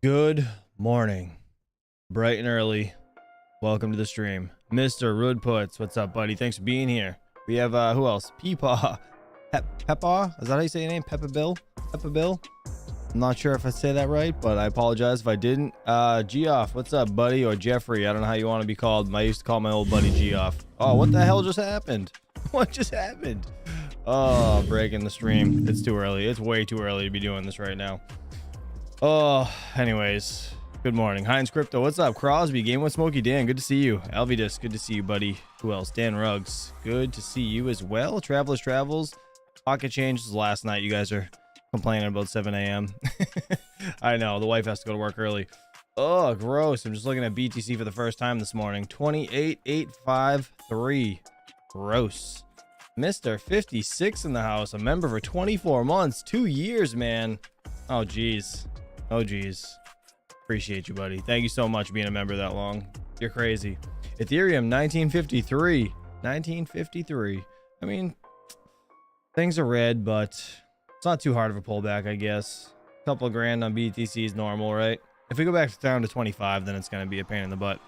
Good morning, bright and early. Welcome to the stream, Mr. Rudputs. What's up, buddy? Thanks for being here. We have who else? Peepaw, Peppaw. Is that how you say your name? Peppa Bill. I'm not sure if I say that right, but I apologize if I didn't. Geoff, what's up, buddy? Or Jeffrey? I don't know how you want to be called. I used to call my old buddy Geoff. Oh, what the hell just happened? What just happened? Oh, breaking the stream. It's too early. It's way too early to be doing this right now. Oh, anyways, good morning. Heinz Crypto, what's up? Crosby, Game with Smokey Dan, good to see you. Alvidus, good to see you, buddy. Who else? Dan Ruggs, good to see you as well. Travelers Travels, Pocket Change was last night. You guys are complaining about 7 a.m. I know, the wife has to go to work early. Oh, gross. I'm just looking at BTC for the first time this morning. 28,853. Gross. Mr. 56 in the house, a member for 24 months, 2 years, man. Oh, geez. Oh, geez. Appreciate you, buddy. Thank you so much for being a member that long. You're crazy. Ethereum 1953. 1953. I mean, things are red, but it's not too hard of a pullback, I guess. A couple of grand on BTC is normal, right? If we go back down to 25, then it's going to be a pain in the butt,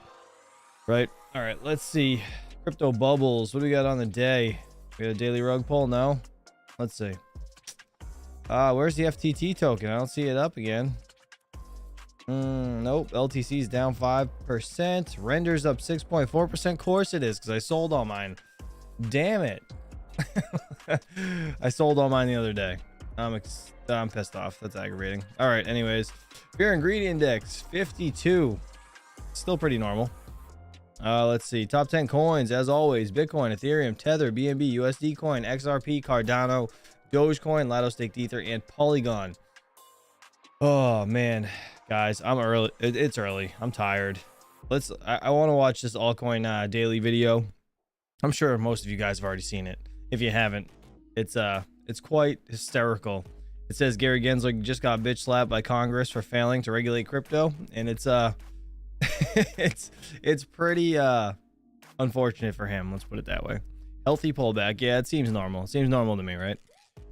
right? All right, let's see. Crypto bubbles. What do we got on the day? We got a daily rug pull? No? Let's see. Where's the FTT token? I don't see it up again. Nope. LTC's down 5%. Render's up 6.4%. Of course it is, because I sold all mine. Damn it. I sold all mine the other day. I'm pissed off. That's aggravating. All right, anyways. Fear and Greed Index, 52. Still pretty normal. Let's see. Top 10 coins, as always. Bitcoin, Ethereum, Tether, BNB, USD Coin, XRP, Cardano, Dogecoin, Lado Staked Ether, and Polygon. Oh, man. Guys, I'm early. It's early. I'm tired. I want to watch this altcoin daily video. I'm sure most of you guys have already seen it. If you haven't, it's quite hysterical. It says Gary Gensler just got bitch slapped by Congress for failing to regulate crypto, and it's it's pretty unfortunate for him. Let's put it that way. Healthy pullback. Yeah, it seems normal. It seems normal to me, right?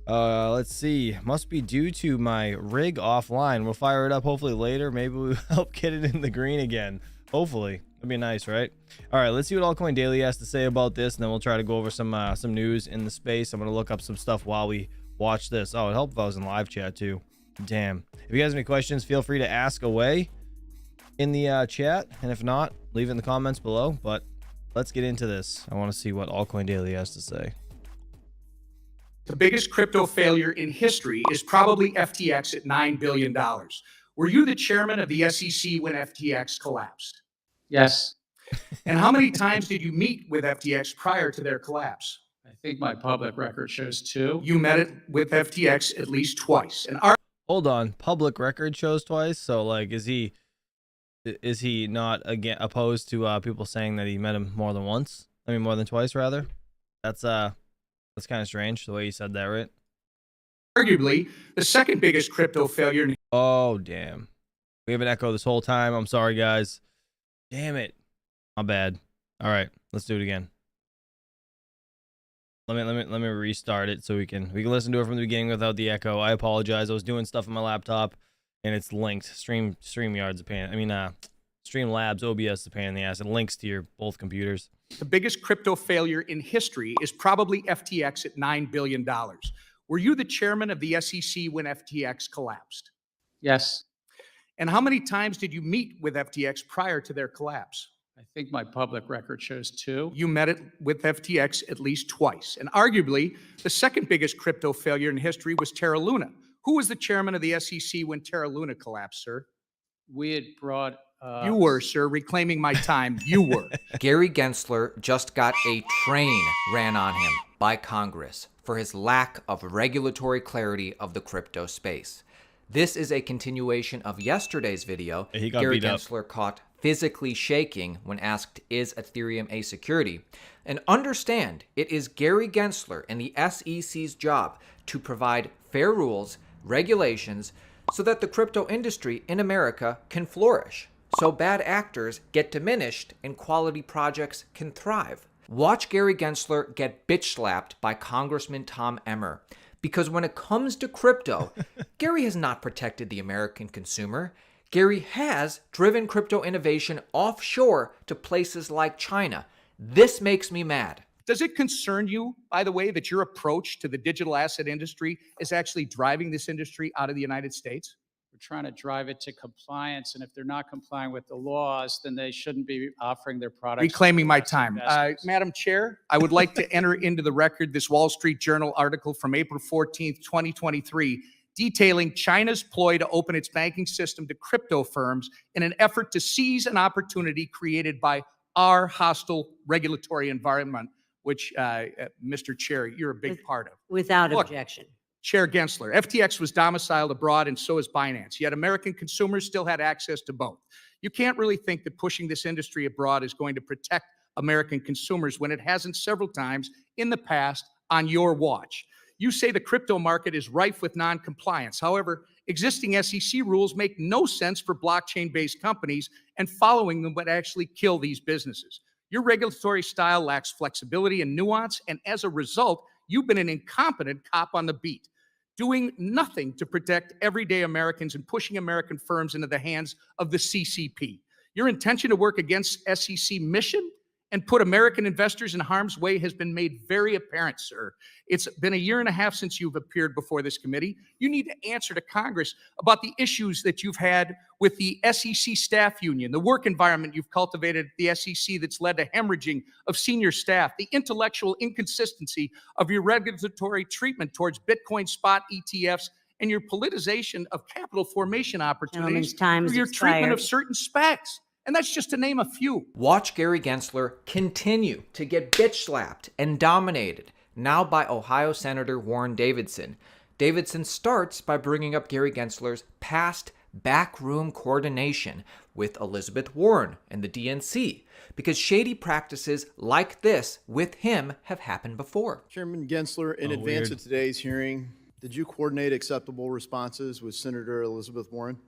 Let's see. Must be due to my rig offline. We'll fire it up hopefully later. Maybe we'll help get it in the green again. Hopefully. That'd be nice, right? All right, let's see what Altcoin Daily has to say about this, and then we'll try to go over some news in the space. I'm gonna look up some stuff while we watch this. Oh, it helped if I was in live chat too. Damn. If you guys have any questions, feel free to ask away in the chat, and if not, leave it in the comments below. But let's get into this. I want to see what Altcoin Daily has to say. The biggest crypto failure in history is probably FTX at $9 billion. Were you the chairman of the SEC when FTX collapsed? Yes. And how many times did you meet with FTX prior to their collapse? I think my public record shows 2. You met it with FTX at least twice. And Hold on, public record shows twice. So like, is he not again opposed to people saying that he met him more than once? I mean, more than twice rather. That's kind of strange the way you said that, right? arguably the second biggest crypto failure. Oh damn, we have an echo this whole time. I'm sorry, guys. Damn it, my bad. All right, let's do it again. Let me restart it so we can listen to it from the beginning without the echo. I apologize. I was doing stuff on my laptop and it's linked. StreamYard's a pain. I mean, Streamlabs OBS is a pain in the ass. It links to your both computers. The biggest crypto failure in history is probably FTX at $9 billion. Were you the chairman of the SEC when FTX collapsed? Yes. And how many times did you meet with FTX prior to their collapse? I think my public record shows 2. You met it with FTX at least twice. And arguably, the second biggest crypto failure in history was Terra Luna. Who was the chairman of the SEC when Terra Luna collapsed, sir? We had brought... You were, sir, reclaiming my time. You were. Gary Gensler just got a train ran on him by Congress for his lack of regulatory clarity of the crypto space. This is a continuation of yesterday's video. He got Gary beat up. Gensler caught physically shaking when asked, is Ethereum a security? And understand, it is Gary Gensler and the SEC's job to provide fair rules, regulations, so that the crypto industry in America can flourish, so bad actors get diminished and quality projects can thrive. Watch Gary Gensler get bitch slapped by Congressman Tom Emmer, because when it comes to crypto, Gary has not protected the American consumer. Gary has driven crypto innovation offshore to places like China. This makes me mad. Does it concern you, by the way, that your approach to the digital asset industry is actually driving this industry out of the United States? We're trying to drive it to compliance, and if they're not complying with the laws, then they shouldn't be offering their products. Reclaiming my to time. investors. Madam Chair, I would like to enter into the record this Wall Street Journal article from April 14th, 2023, detailing China's ploy to open its banking system to crypto firms in an effort to seize an opportunity created by our hostile regulatory environment, which, Mr. Chair, you're a big part of. Without Look, objection. Chair Gensler, FTX was domiciled abroad and so is Binance, yet American consumers still had access to both. You can't really think that pushing this industry abroad is going to protect American consumers when it hasn't several times in the past on your watch. You say the crypto market is rife with non-compliance. However, existing SEC rules make no sense for blockchain-based companies, and following them would actually kill these businesses. Your regulatory style lacks flexibility and nuance, and as a result, you've been an incompetent cop on the beat, doing nothing to protect everyday Americans and pushing American firms into the hands of the CCP. Your intention to work against SEC mission and put American investors in harm's way has been made very apparent, sir. It's been a year and a half since you've appeared before this committee. You need to answer to Congress about the issues that you've had with the SEC staff union, the work environment you've cultivated at the SEC that's led to hemorrhaging of senior staff, the intellectual inconsistency of your regulatory treatment towards Bitcoin spot ETFs, and your politicization of capital formation opportunities Gentleman's time through your has treatment of expired. certain SPACs. And that's just to name a few. Watch Gary Gensler continue to get bitch slapped and dominated, now by Ohio Senator Warren Davidson. Davidson starts by bringing up Gary Gensler's past backroom coordination with Elizabeth Warren and the DNC, because shady practices like this with him have happened before. Chairman Gensler, in advance of today's hearing, did you coordinate acceptable responses with Senator Elizabeth Warren?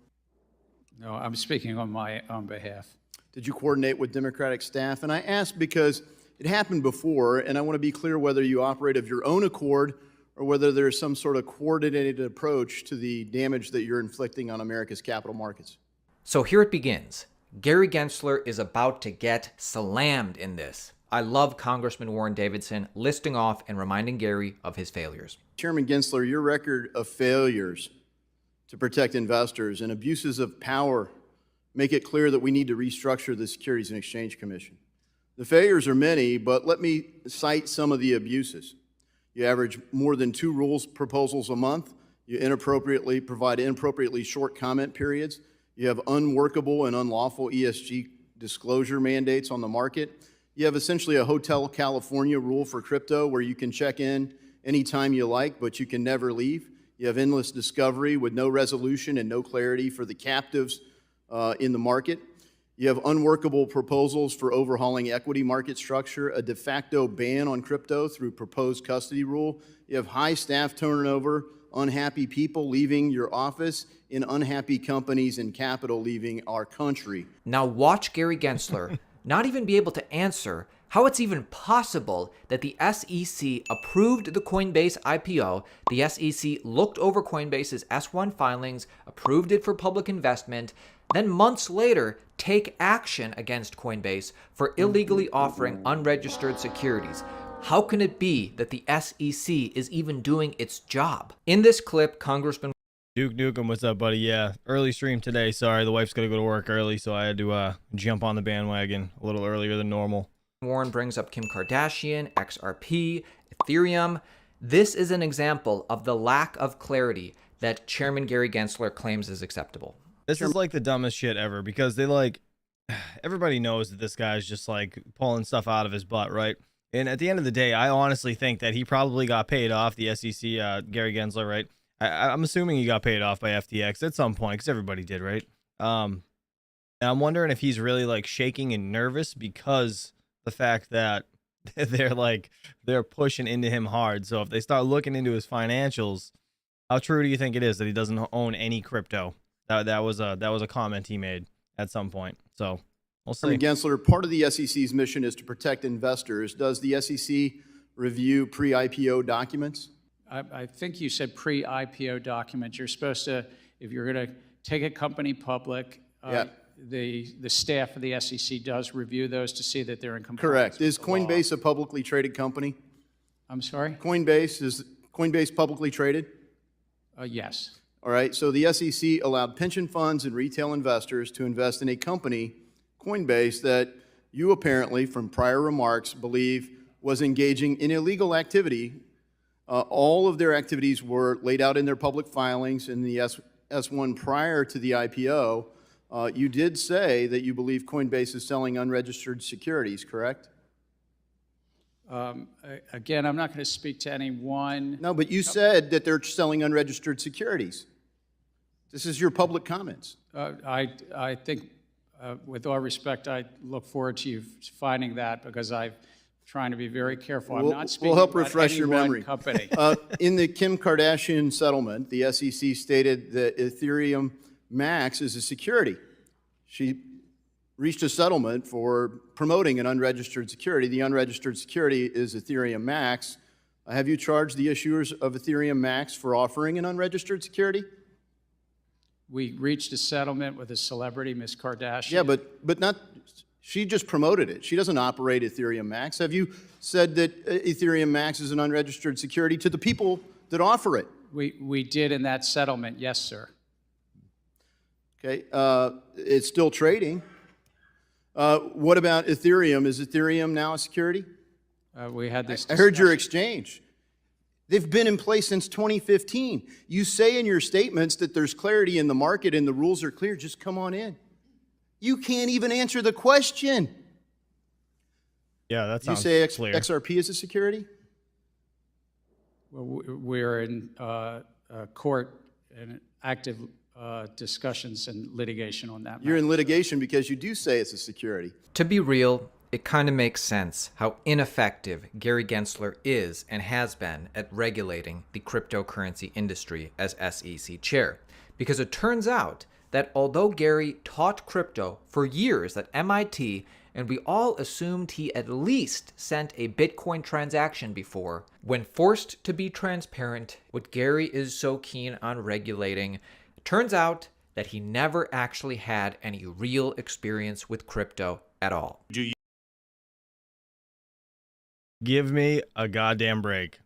No, I'm speaking on my own behalf. Did you coordinate with Democratic staff? And I ask because it happened before, and I want to be clear whether you operate of your own accord or whether there's some sort of coordinated approach to the damage that you're inflicting on America's capital markets. So here it begins. Gary Gensler is about to get slammed in this. I love Congressman Warren Davidson listing off and reminding Gary of his failures. Chairman Gensler, your record of failures to protect investors and abuses of power make it clear that we need to restructure the Securities and Exchange Commission. The failures are many, but let me cite some of the abuses. You average more than 2 rules proposals a month. You provide inappropriately short comment periods. You have unworkable and unlawful ESG disclosure mandates on the market. You have essentially a Hotel California rule for crypto where you can check in anytime you like, but you can never leave. You have endless discovery with no resolution and no clarity for the captives in the market. You have unworkable proposals for overhauling equity market structure, a de facto ban on crypto through proposed custody rule. You have high staff turnover, unhappy people leaving your office, and unhappy companies and capital leaving our country. Now watch Gary Gensler not even be able to answer how it's even possible that the SEC approved the Coinbase IPO, the SEC looked over Coinbase's S-1 filings, approved it for public investment, then months later take action against Coinbase for illegally offering unregistered securities. How can it be that the SEC is even doing its job? In this clip, Congressman Duke Nukem, what's up, buddy? Yeah, early stream today. Sorry, the wife's got to go to work early, so I had to jump on the bandwagon a little earlier than normal. Warren brings up Kim Kardashian, XRP, Ethereum. This is an example of the lack of clarity that Chairman Gary Gensler claims is acceptable. This is like the dumbest shit ever because everybody knows that this guy's just like pulling stuff out of his butt, right? And at the end of the day, I honestly think that he probably got paid off, the SEC, Gary Gensler, right? I'm assuming he got paid off by FTX at some point because everybody did, right? And I'm wondering if he's really like shaking and nervous because the fact that they're pushing into him hard. So if they start looking into his financials, how true do you think it is that he doesn't own any crypto? That was a comment he made at some point. So we'll see. Chairman Gensler, part of the SEC's mission is to protect investors. Does the SEC review pre-IPO documents? I think you said pre-IPO documents. You're supposed to, if you're going to take a company public. Yeah. The staff of the SEC does review those to see that they're in compliance. Correct. with Is the law. Coinbase a publicly traded company? I'm sorry? Is Coinbase publicly traded? Yes. All right, so the SEC allowed pension funds and retail investors to invest in a company, Coinbase, that you apparently, from prior remarks, believe was engaging in illegal activity. All of their activities were laid out in their public filings in the S1 prior to the IPO. You did say that you believe Coinbase is selling unregistered securities, correct? Again, I'm not going to speak to any one. No, but you said that they're selling unregistered securities. This is your public comments. I think, with all respect, I look forward to you finding that because I'm trying to be very careful. I'm not speaking We'll help about refresh any your one memory. company. In the Kim Kardashian settlement, the SEC stated that Ethereum Max is a security. She reached a settlement for promoting an unregistered security. The unregistered security is Ethereum Max. Have you charged the issuers of Ethereum Max for offering an unregistered security? We reached a settlement with a celebrity, Miss Kardashian. Yeah, but not, she just promoted it. She doesn't operate Ethereum Max. Have you said that Ethereum Max is an unregistered security to the people that offer it? We did in that settlement, yes, sir. Okay, it's still trading. What about Ethereum? Is Ethereum now a security? We had this I heard your discussion. exchange. They've been in place since 2015. You say in your statements that there's clarity in the market and the rules are clear. Just come on in. You can't even answer the question. Yeah, that You sounds say clear. XRP is a security? Well, we're in court and active discussions and litigation on that You're matter. in litigation because you do say it's a security. To be real, it kind of makes sense how ineffective Gary Gensler is and has been at regulating the cryptocurrency industry as SEC chair. Because it turns out that although Gary taught crypto for years at MIT, and we all assumed he at least sent a Bitcoin transaction before, when forced to be transparent, what Gary is so keen on regulating, turns out that he never actually had any real experience with crypto at all. Give me a goddamn break.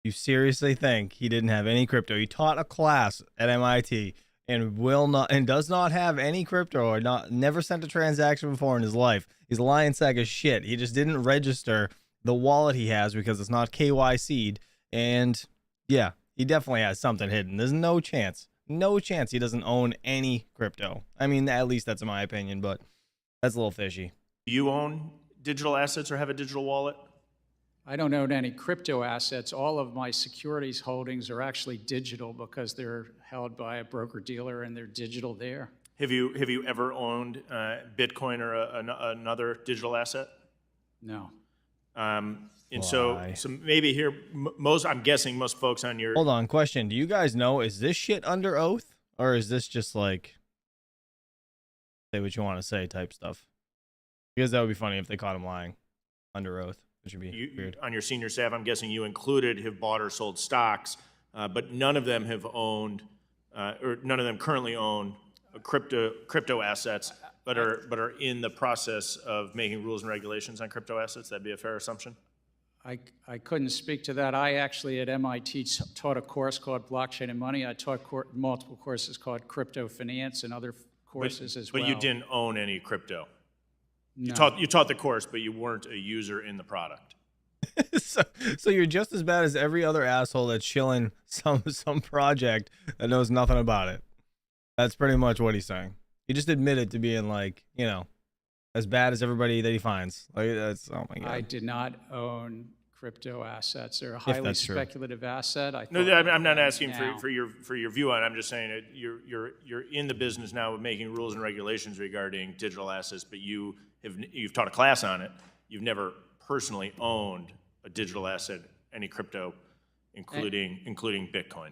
You seriously think he didn't have any crypto? He taught a class at MIT and does not have any crypto or never sent a transaction before in his life. He's a lying sack of shit. He just didn't register the wallet he has because it's not KYC'd. And yeah, he definitely has something hidden. There's no chance he doesn't own any crypto. I mean, at least that's in my opinion, but that's a little fishy. Do you own digital assets or have a digital wallet? I don't own any crypto assets. All of my securities holdings are actually digital because they're held by a broker-dealer and they're digital there. Have you ever owned Bitcoin or another digital asset? No. And so maybe here, I'm guessing most folks on your... Hold on, question. Do you guys know, is this shit under oath? Or is this just like, say what you want to say type stuff? Because that would be funny if they caught him lying under oath, which would be weird. On your senior staff, I'm guessing you included have bought or sold stocks, but none of them have owned, or none of them currently own crypto assets, but are in the process of making rules and regulations on crypto assets. That'd be a fair assumption? I couldn't speak to that. I actually at MIT taught a course called Blockchain and Money. I taught multiple courses called Crypto Finance and other courses as well. But you didn't own any crypto. No. You taught the course, but you weren't a user in the product. So you're just as bad as every other asshole that's shilling some project that knows nothing about it. That's pretty much what he's saying. He just admitted to being like, as bad as everybody that he finds. Like that's, oh my God. I did not own crypto assets. They're a highly that's true. speculative asset. No, I'm not asking now. for your view on it. I'm just saying that you're in the business now of making rules and regulations regarding digital assets, but you've taught a class on it. You've never personally owned a digital asset, any crypto, including Bitcoin.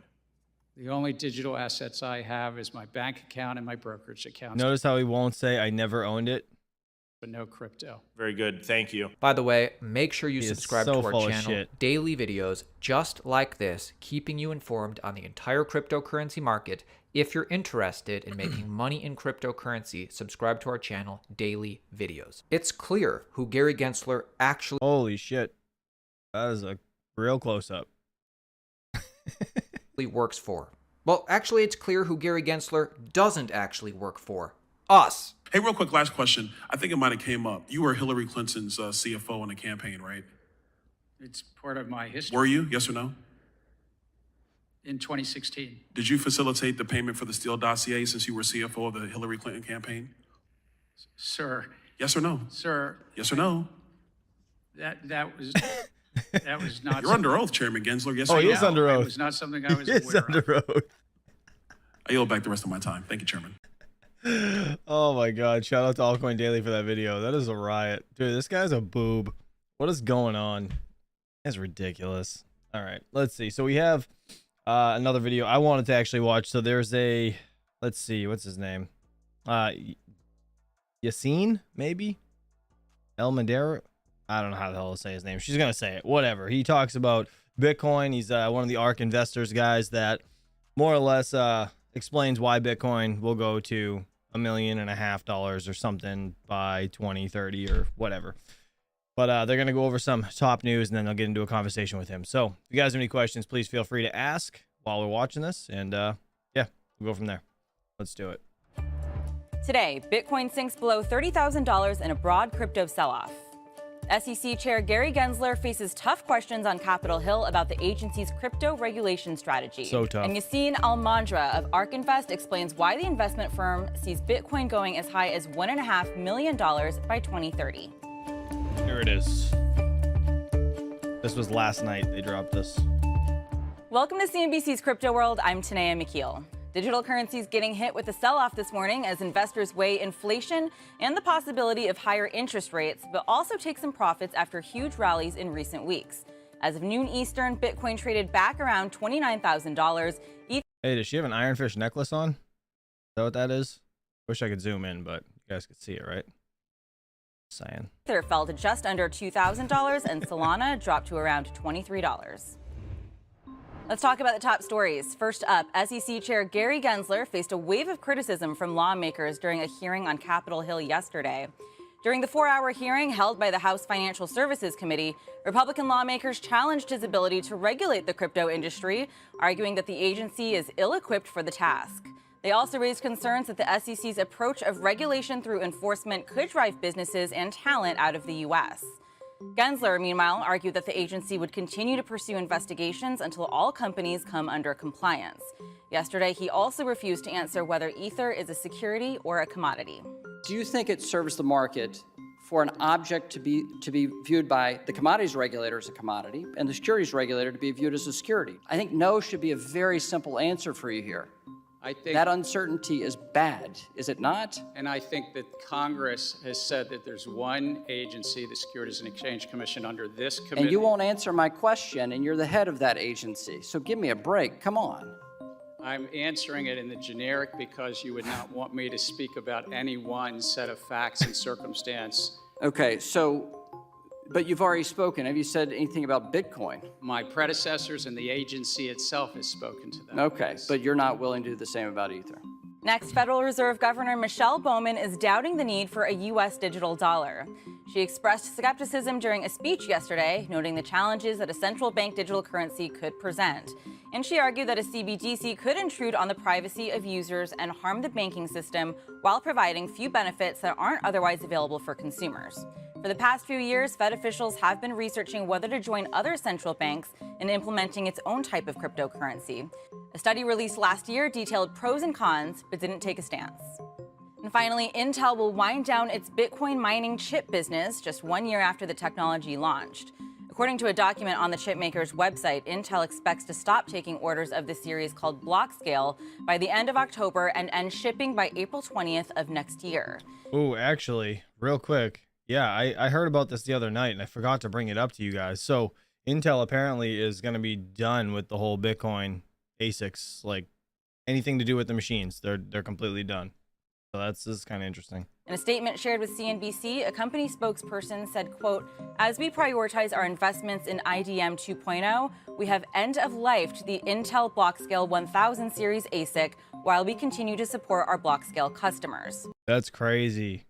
The only digital assets I have is my bank account and my brokerage account. Notice how he won't say I never owned it. but no crypto. Very good. Thank you. By the way, make sure you He is subscribe so to our full of channel. shit. Daily videos just like this, keeping you informed on the entire cryptocurrency market. If you're interested in making money in cryptocurrency, subscribe to our channel, Daily Videos. It's clear who Gary Gensler actually Holy shit. That is a real close-up. works for. Well, actually, it's clear who Gary Gensler doesn't actually work for. Us. Hey, real quick, last question. I think it might have came up. You were Hillary Clinton's CFO in the campaign, right? It's part of my history. Were you? Yes or no? In 2016. Did you facilitate the payment for the Steele dossier since you were CFO of the Hillary Clinton campaign? Sir, Yes or no? sir, Yes or no? that was not. You're under oath, Chairman Gensler. Yes Oh, or he no? is under It oath. was not something I was He is aware of. under oath. I yield back the rest of my time. Thank you, Chairman. Oh my god, shout out to Altcoin Daily for that video. That is a riot. Dude, this guy's a boob. What is going on? That's ridiculous. All right, let's see. So we have another video I wanted to actually watch. So there's a, let's see, what's his name? Yassine, maybe? El Madero? I don't know how the hell to say his name. She's going to say it. Whatever. He talks about Bitcoin. He's one of the ARK investors guys that more or less explains why Bitcoin will go to $1.5 million or something by 2030 or whatever. But they're going to go over some top news, and then they'll get into a conversation with him. So if you guys have any questions, please feel free to ask while we're watching this. And yeah, we'll go from there. Let's do it. Today, Bitcoin sinks below $30,000 in a broad crypto sell-off. SEC Chair Gary Gensler faces tough questions on Capitol Hill about the agency's crypto regulation strategy. So tough. And Yassine Al-Mandra of ARK Invest explains why the investment firm sees Bitcoin going as high as $1.5 million by 2030. Here it is. This was last night they dropped this. Welcome to CNBC's Crypto World. I'm Tanea McKeel. Digital currencies getting hit with a sell-off this morning as investors weigh inflation and the possibility of higher interest rates, but also take some profits after huge rallies in recent weeks. As of noon Eastern, Bitcoin traded back around $29,000. Hey, does she have an ironfish necklace on? Is that what that is? Wish I could zoom in, but you guys could see it, right? Saying. Ether fell to just under $2,000 and Solana dropped to around $23. Let's talk about the top stories. First up, SEC Chair Gary Gensler faced a wave of criticism from lawmakers during a hearing on Capitol Hill yesterday. During the 4-hour hearing held by the House Financial Services Committee, Republican lawmakers challenged his ability to regulate the crypto industry, arguing that the agency is ill-equipped for the task. They also raised concerns that the SEC's approach of regulation through enforcement could drive businesses and talent out of the U.S. Gensler, meanwhile, argued that the agency would continue to pursue investigations until all companies come under compliance. Yesterday, he also refused to answer whether Ether is a security or a commodity. Do you think it serves the market for an object to be viewed by the commodities regulator as a commodity and the securities regulator to be viewed as a security? I think no should be a very simple answer for you here. I think That uncertainty is bad, is it not? And I think that Congress has said that there's one agency, the Securities and Exchange Commission, under this committee. And you won't answer my question, and you're the head of that agency. So give me a break, come on. I'm answering it in the generic because you would not want me to speak about any one set of facts and circumstance. Okay, but you've already spoken. Have you said anything about Bitcoin? My predecessors and the agency itself has spoken to them. Okay, but you're not willing to do the same about Ether. Next, Federal Reserve Governor Michelle Bowman is doubting the need for a U.S. digital dollar. She expressed skepticism during a speech yesterday, noting the challenges that a central bank digital currency could present. And she argued that a CBDC could intrude on the privacy of users and harm the banking system while providing few benefits that aren't otherwise available for consumers. For the past few years, Fed officials have been researching whether to join other central banks in implementing its own type of cryptocurrency. A study released last year detailed pros and cons, but didn't take a stance. And finally, Intel will wind down its Bitcoin mining chip business just 1 year after the technology launched. According to a document on the chipmaker's website, Intel expects to stop taking orders of the series called Blockscale by the end of October and end shipping by April 20th of next year. Oh, actually, real quick. Yeah, I heard about this the other night, and I forgot to bring it up to you guys. So Intel apparently is going to be done with the whole Bitcoin ASICs, like anything to do with the machines. They're completely done. So this is kind of interesting. In a statement shared with CNBC, a company spokesperson said, quote, "As we prioritize our investments in IDM 2.0, we have end-of-lifed the Intel Blockscale 1000 series ASIC while we continue to support our Blockscale customers." That's crazy.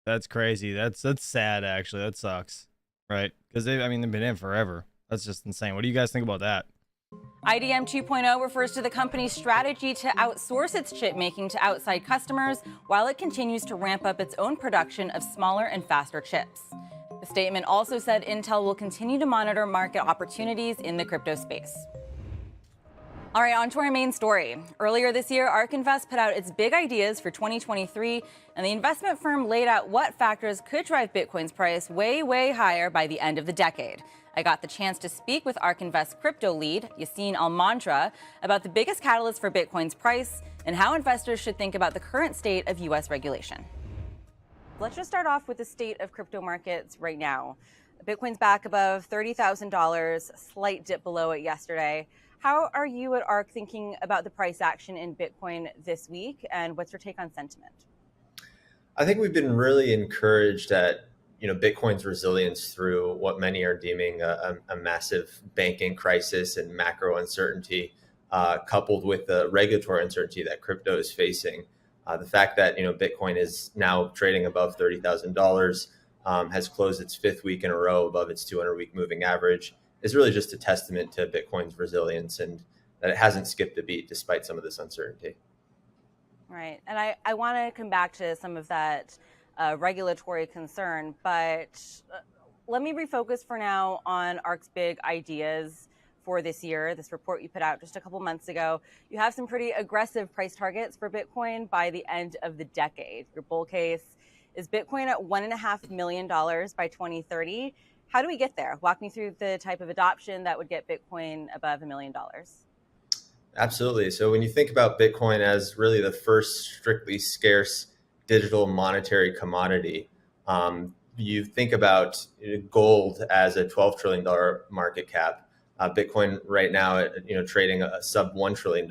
That's crazy. That's sad, actually. That sucks, right? Because they've been in forever. That's just insane. What do you guys think about that? IDM 2.0 refers to the company's strategy to outsource its chip making to outside customers while it continues to ramp up its own production of smaller and faster chips. The statement also said Intel will continue to monitor market opportunities in the crypto space. All right, on to our main story. Earlier this year, ARK Invest put out its big ideas for 2023, and the investment firm laid out what factors could drive Bitcoin's price way, way higher by the end of the decade. I got the chance to speak with ARK Invest crypto lead, Yassine Almandra, about the biggest catalyst for Bitcoin's price and how investors should think about the current state of U.S. regulation. Let's just start off with the state of crypto markets right now. Bitcoin's back above $30,000, slight dip below it yesterday. How are you at ARK thinking about the price action in Bitcoin this week, and what's your take on sentiment? I think we've been really encouraged at Bitcoin's resilience through what many are deeming a massive banking crisis and macro uncertainty, coupled with the regulatory uncertainty that crypto is facing. The fact that Bitcoin is now trading above $30,000, has closed its fifth week in a row above its 200-week moving average, is really just a testament to Bitcoin's resilience and that it hasn't skipped a beat despite some of this uncertainty. Right, and I want to come back to some of that regulatory concern, but let me refocus for now on ARK's big ideas for this year. This report you put out just a couple months ago, you have some pretty aggressive price targets for Bitcoin by the end of the decade. Your bull case is Bitcoin at $1.5 million by 2030. How do we get there? Walk me through the type of adoption that would get Bitcoin above $1 million. Absolutely. So when you think about Bitcoin as really the first strictly scarce digital monetary commodity, you think about gold as a $12 trillion market cap. Bitcoin right now, trading a sub $1 trillion.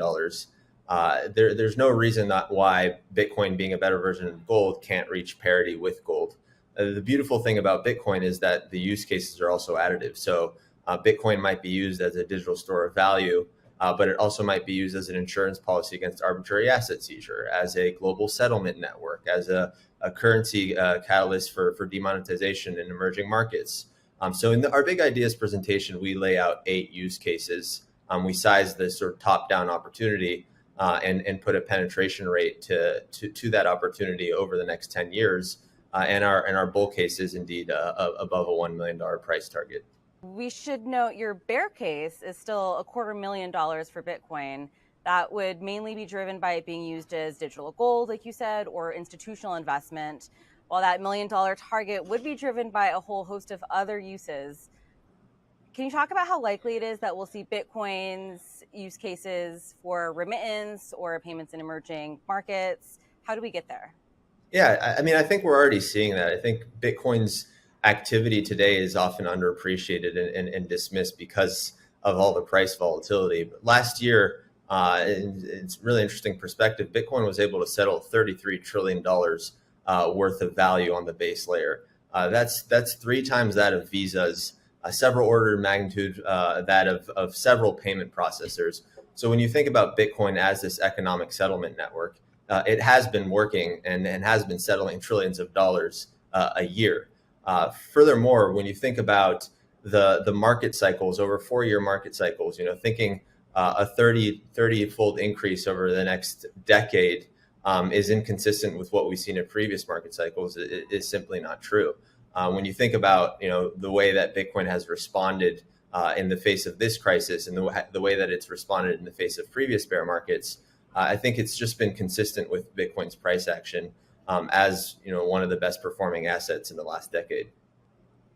There's no reason why Bitcoin, being a better version of gold, can't reach parity with gold. The beautiful thing about Bitcoin is that the use cases are also additive. So Bitcoin might be used as a digital store of value, but it also might be used as an insurance policy against arbitrary asset seizure, as a global settlement network, as a currency catalyst for demonetization in emerging markets. So in our Big Ideas presentation, we lay out 8 use cases. We size the sort of top-down opportunity and put a penetration rate to that opportunity over the next 10 years. And our bull case is indeed above a $1 million price target. We should note your bear case is still $250,000 for Bitcoin. That would mainly be driven by it being used as digital gold, like you said, or institutional investment, while that $1 million target would be driven by a whole host of other uses. Can you talk about how likely it is that we'll see Bitcoin's use cases for remittance or payments in emerging markets? How do we get there? Yeah, I think we're already seeing that. I think Bitcoin's activity today is often underappreciated and dismissed because of all the price volatility. But last year, it's really interesting perspective, Bitcoin was able to settle $33 trillion worth of value on the base layer. That's 3 times that of Visa's, several order of magnitude that of several payment processors. So when you think about Bitcoin as this economic settlement network, it has been working and has been settling trillions of dollars a year. Furthermore, when you think about the market cycles over 4-year market cycles, thinking a 30-fold increase over the next decade is inconsistent with what we've seen in previous market cycles. It is simply not true. When you think about the way that Bitcoin has responded in the face of this crisis and the way that it's responded in the face of previous bear markets, I think it's just been consistent with Bitcoin's price action as one of the best performing assets in the last decade.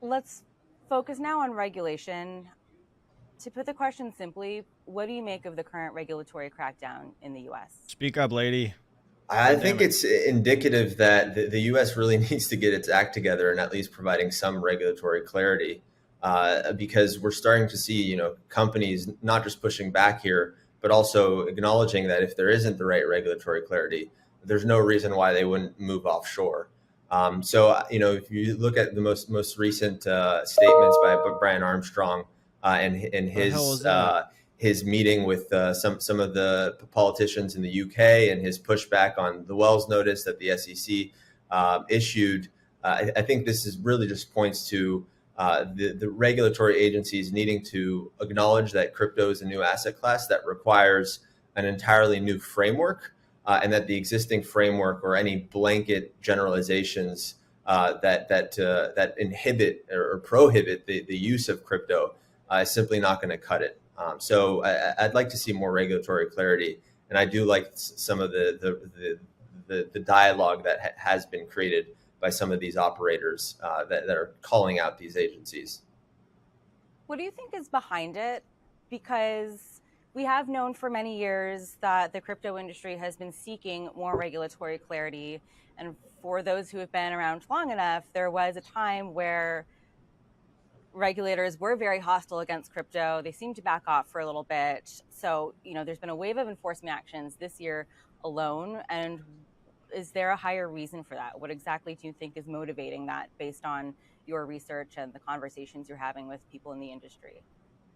Let's focus now on regulation. To put the question simply, what do you make of the current regulatory crackdown in the U.S.? Speak up, lady. I think it's indicative that the U.S. really needs to get its act together and at least providing some regulatory clarity, because we're starting to see companies not just pushing back here, but also acknowledging that if there isn't the right regulatory clarity, there's no reason why they wouldn't move offshore. If you look at the most recent statements by Brian Armstrong and his meeting with some of the politicians in the UK and his pushback on the Wells notice that the SEC issued, I think this is really just points to the regulatory agencies needing to acknowledge that crypto is a new asset class that requires an entirely new framework, and that the existing framework or any blanket generalizations that inhibit or prohibit the use of crypto is simply not going to cut it. I'd like to see more regulatory clarity, and I do like some of the dialogue that has been created by some of these operators that are calling out these agencies. What do you think is behind it? Because we have known for many years that the crypto industry has been seeking more regulatory clarity. And for those who have been around long enough, there was a time where regulators were very hostile against crypto. They seemed to back off for a little bit. So, there's been a wave of enforcement actions this year alone. And is there a higher reason for that? What exactly do you think is motivating that based on your research and the conversations you're having with people in the industry?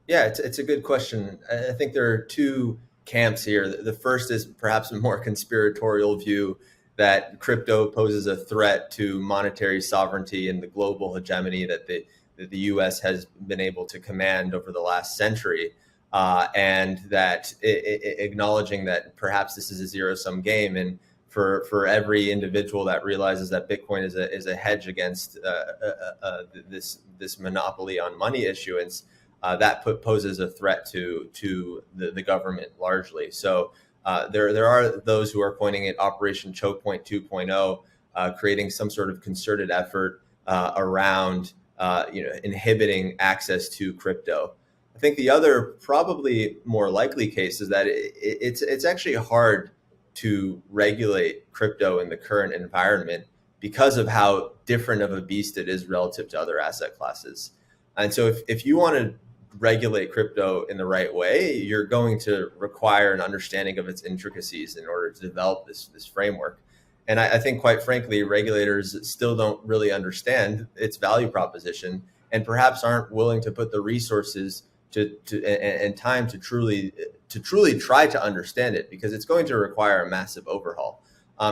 Yeah, it's a good question. I think there are two camps here. The first is perhaps a more conspiratorial view that crypto poses a threat to monetary sovereignty and the global hegemony that the U.S. has been able to command over the last century, and that acknowledging that perhaps this is a zero-sum game, and for every individual that realizes that Bitcoin is a hedge against this monopoly on money issuance, that poses a threat to the government largely. So there are those who are pointing at Operation Choke Point 2.0, creating some sort of concerted effort around inhibiting access to crypto. I think the other probably more likely case is that it's actually hard to regulate crypto in the current environment because of how different of a beast it is relative to other asset classes. And so if you want to regulate crypto in the right way, you're going to require an understanding of its intricacies in order to develop this framework. And I think, quite frankly, regulators still don't really understand its value proposition, and perhaps aren't willing to put the resources and time to truly try to understand it, because it's going to require a massive overhaul.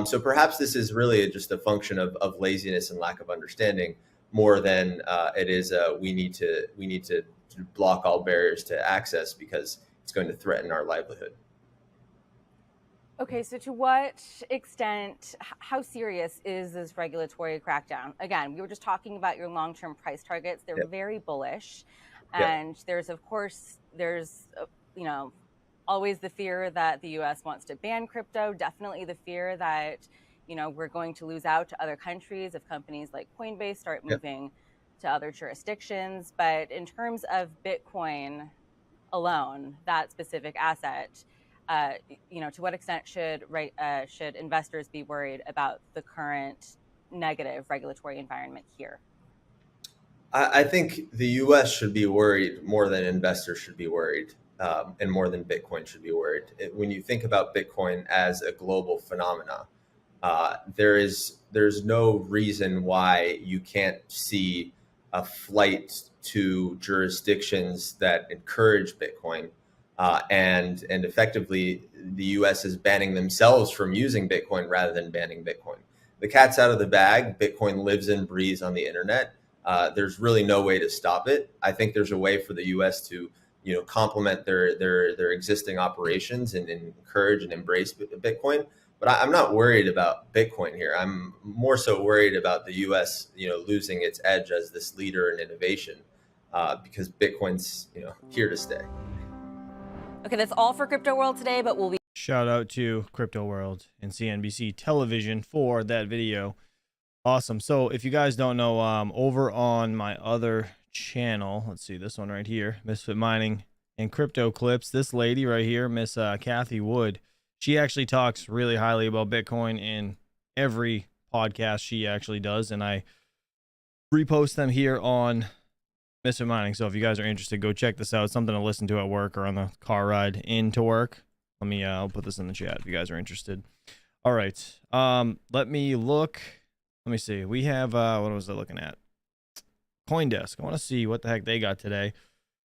So perhaps this is really just a function of laziness and lack of understanding, more than it is we need to block all barriers to access because it's going to threaten our livelihood. Okay, so to what extent, how serious is this regulatory crackdown? Again, we were just talking about your long-term price targets. They're very bullish. And there's always the fear that the US wants to ban crypto, definitely the fear that, we're going to lose out to other countries if companies like Coinbase start moving to other jurisdictions. But in terms of Bitcoin alone, that specific asset, to what extent should investors be worried about the current negative regulatory environment here? I think the U.S. should be worried more than investors should be worried, and more than Bitcoin should be worried. When you think about Bitcoin as a global phenomena, there's no reason why you can't see a flight to jurisdictions that encourage Bitcoin, and effectively the U.S. is banning themselves from using Bitcoin rather than banning Bitcoin. The cat's out of the bag. Bitcoin lives and breathes on the internet. There's really no way to stop it. I think there's a way for the U.S. to, complement their existing operations and encourage and embrace Bitcoin. But I'm not worried about Bitcoin here. I'm more so worried about the U.S. Losing its edge as this leader in innovation, because Bitcoin's here to stay. Okay, that's all for Crypto World today, but we'll be Shout out to Crypto World and CNBC television for that video. Awesome. So if you guys don't know, over on my other channel, let's see, this one right here, Misfit Mining and Crypto Clips, this lady right here, Miss Kathy Wood, she actually talks really highly about Bitcoin in every podcast she actually does, and I repost them here on Misfit Mining. So if you guys are interested, go check this out. It's something to listen to at work or on the car ride into work. I'll put this in the chat if you guys are interested. All right. Let me look. Let me see. We have what was I looking at? CoinDesk. I want to see what the heck they got today.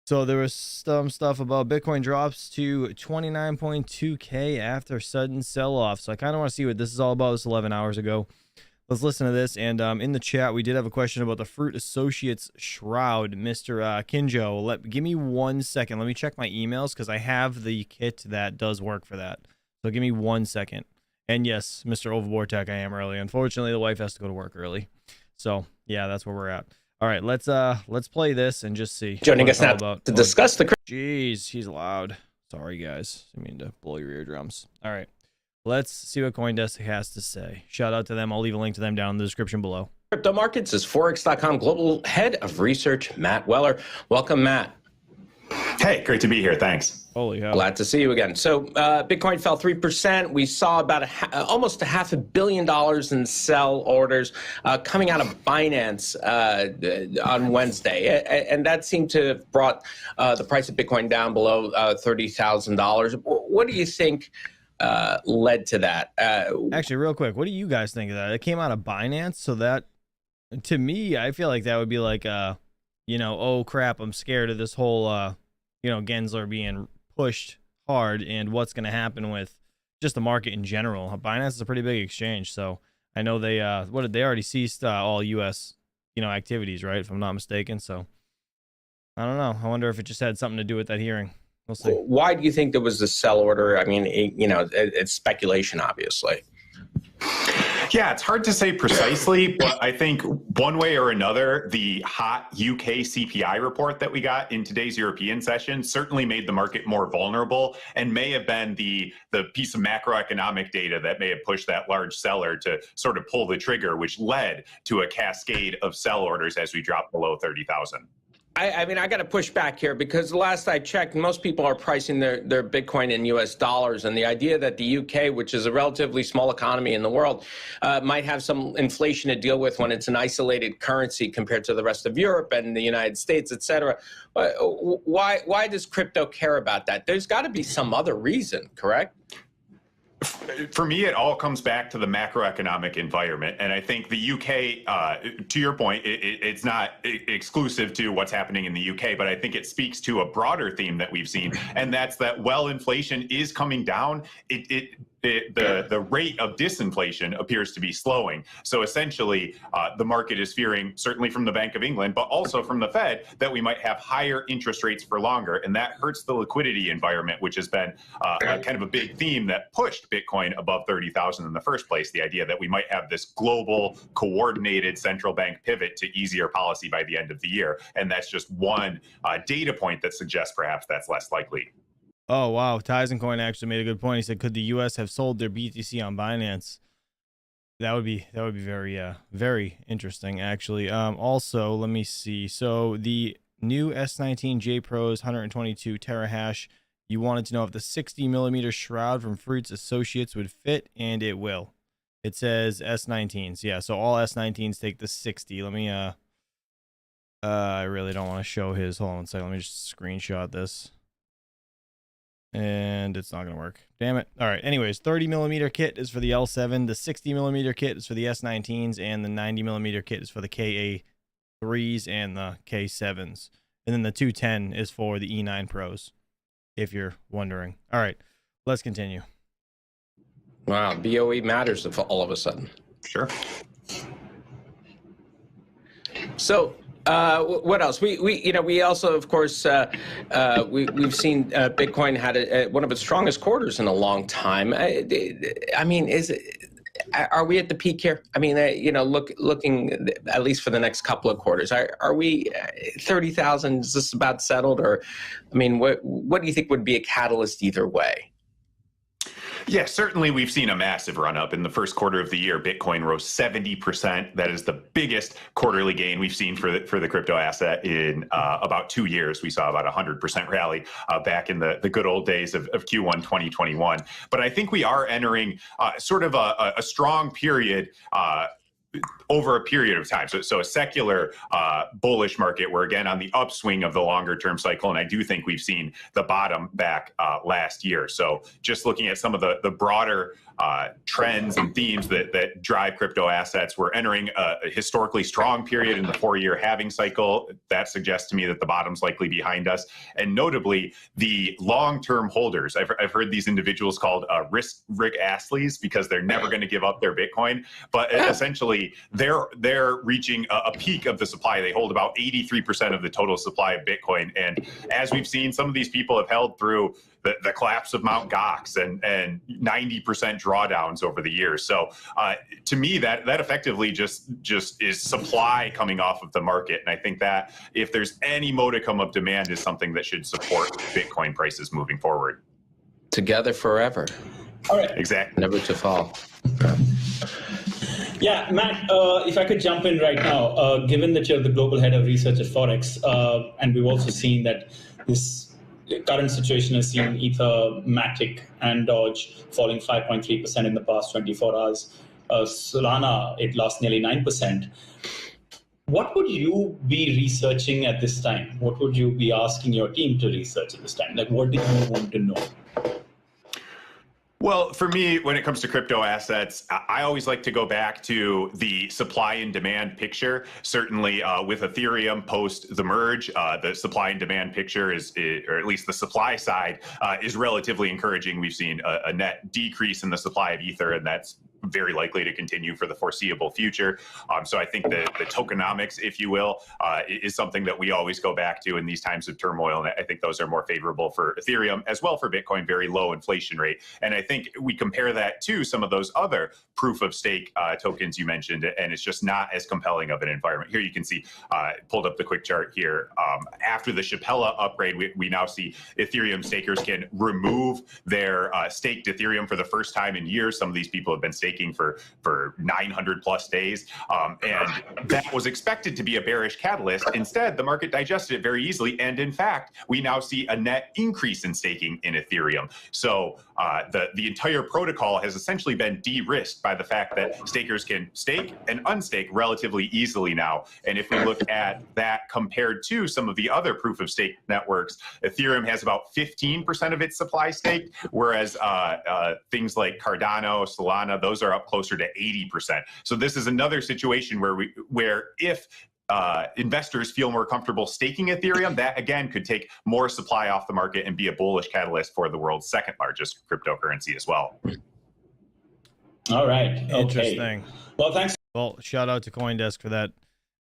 So there was some stuff about Bitcoin drops to 29.2K after sudden sell-off. So I kind of want to see what this is all about. This is 11 hours ago. Let's listen to this. And in the chat, we did have a question about the Fruit Associates shroud, Mr. Kinjo. Give me 1 second. Let me check my emails because I have the kit that does work for that. So give me 1 second. And yes, Mr. Overboard, I am early. Unfortunately, the wife has to go to work early. So yeah, that's where we're at. All right, let's play this and just see. Joining us now to discuss the. Jeez, he's loud. Sorry, guys. I mean to blow your eardrums. All right, let's see what CoinDesk has to say. Shout out to them. I'll leave a link to them down in the description below. Crypto markets is Forex.com Global Head of Research, Matt Weller. Welcome, Matt. Hey, great to be here. Thanks. Holy hell. Glad to see you again. So Bitcoin fell 3%. We saw about almost $500 million in sell orders coming out of Binance on Wednesday. And that seemed to have brought the price of Bitcoin down below $30,000. What do you think led to that? Actually, real quick, what do you guys think of that? It came out of Binance, so that, to me, I feel like that would be like, oh crap, I'm scared of this whole, Gensler being pushed hard and what's going to happen with just the market in general. Binance is a pretty big exchange, so I know they they already ceased all U.S. activities, right? If I'm not mistaken. So I don't know. I wonder if it just had something to do with that hearing. We'll see. Why do you think there was the sell order? I mean, it's speculation, obviously. Yeah, it's hard to say precisely, but I think one way or another, the hot UK CPI report that we got in today's European session certainly made the market more vulnerable and may have been the piece of macroeconomic data that may have pushed that large seller to sort of pull the trigger, which led to a cascade of sell orders as we dropped below 30,000. I mean, I got to push back here because last I checked, most people are pricing their Bitcoin in US dollars. And the idea that the UK, which is a relatively small economy in the world, might have some inflation to deal with when it's an isolated currency compared to the rest of Europe and the United States, et cetera. Why does crypto care about that? There's got to be some other reason, correct? For me, it all comes back to the macroeconomic environment. And I think the UK, to your point, it's not exclusive to what's happening in the UK, but I think it speaks to a broader theme that we've seen. And that's that while inflation is coming down, the rate of disinflation appears to be slowing. So essentially, the market is fearing, certainly from the Bank of England, but also from the Fed, that we might have higher interest rates for longer. And that hurts the liquidity environment, which has been kind of a big theme that pushed Bitcoin above 30,000 in the first place. The idea that we might have this global coordinated central bank pivot to easier policy by the end of the year. And that's just one data point that suggests perhaps that's less likely. Oh, wow. Tyson actually made a good point. He said, could the U.S. have sold their BTC on Binance? That would be very, very interesting, actually. Also, let me see. So the new S19J Pro's 122 terahash, you wanted to know if the 60 millimeter shroud from Fruits Associates would fit, and it will. It says S19s. Yeah, so all S19s take the 60. Let me, I really don't want to show his. Hold on a second. Let me just screenshot this. And it's not going to work. Damn it. All right. Anyways, 30 millimeter kit is for the L7. The 60 millimeter kit is for the S19s. And the 90 millimeter kit is for the KA3s and the K7s. And then the 210 is for the E9 Pros, if you're wondering. All right. Let's continue. Wow. BOE matters all of a sudden. Sure. So, what else? We also, of course, we've seen Bitcoin had one of its strongest quarters in a long time. I mean, are we at the peak here? I mean, looking at least for the next couple of quarters, are we 30,000? Is this about settled, or I mean, what do you think would be a catalyst either way? Yeah, certainly we've seen a massive run up. In the first quarter of the year, Bitcoin rose 70%. That is the biggest quarterly gain we've seen for the crypto asset in about 2 years. We saw about 100% rally back in the good old days of Q1 2021. But I think we are entering sort of a strong period over a period of time. So a secular bullish market. We're again on the upswing of the longer term cycle. And I do think we've seen the bottom back last year. So just looking at some of the broader trends and themes that drive crypto assets, we're entering a historically strong period in the 4-year halving cycle. That suggests to me that the bottom's likely behind us. And notably, the long-term holders, I've heard these individuals called Rick Astley's because they're never going to give up their Bitcoin. But essentially, they're reaching a peak of the supply. They hold about 83% of the total supply of Bitcoin. And as we've seen, some of these people have held through the collapse of Mount Gox and 90% drawdowns over the years. So to me, that effectively just is supply coming off of the market. And I think that if there's any modicum of demand is something that should support Bitcoin prices moving forward. Together forever. All right. Exactly. Never to fall. Yeah, Matt, if I could jump in right now, given that you're the global head of research at Forex, and we've also seen that this current situation has seen Ether, Matic, and Doge falling 5.3% in the past 24 hours. Solana, it lost nearly 9%. What would you be researching at this time? What would you be asking your team to research at this time? Like, what do you want to know? Well, for me, when it comes to crypto assets, I always like to go back to the supply and demand picture. Certainly with Ethereum post the merge, the supply and demand picture or at least the supply side is relatively encouraging. We've seen a net decrease in the supply of Ether, and that's very likely to continue for the foreseeable future. So I think the tokenomics, if you will, is something that we always go back to in these times of turmoil. And I think those are more favorable for Ethereum as well for Bitcoin, very low inflation rate. And I think we compare that to some of those other proof of stake tokens you mentioned, and it's just not as compelling of an environment. Here you can see, pulled up the quick chart here. After the Shapella upgrade, we now see Ethereum stakers can remove their staked Ethereum for the first time in years. Some of these people have been staking for 900 plus days. And that was expected to be a bearish catalyst. Instead, the market digested it very easily. And in fact, we now see a net increase in staking in Ethereum. So the entire protocol has essentially been de-risked by the fact that stakers can stake and unstake relatively easily now. And if we look at that compared to some of the other proof of stake networks, Ethereum has about 15% of its supply staked, whereas things like Cardano, Solana, those are up closer to 80%. So this is another situation where if investors feel more comfortable staking Ethereum, that again could take more supply off the market and be a bullish catalyst for the world's second largest cryptocurrency as well. All right. Okay. Interesting. Well, thanks. Well, shout out to CoinDesk for that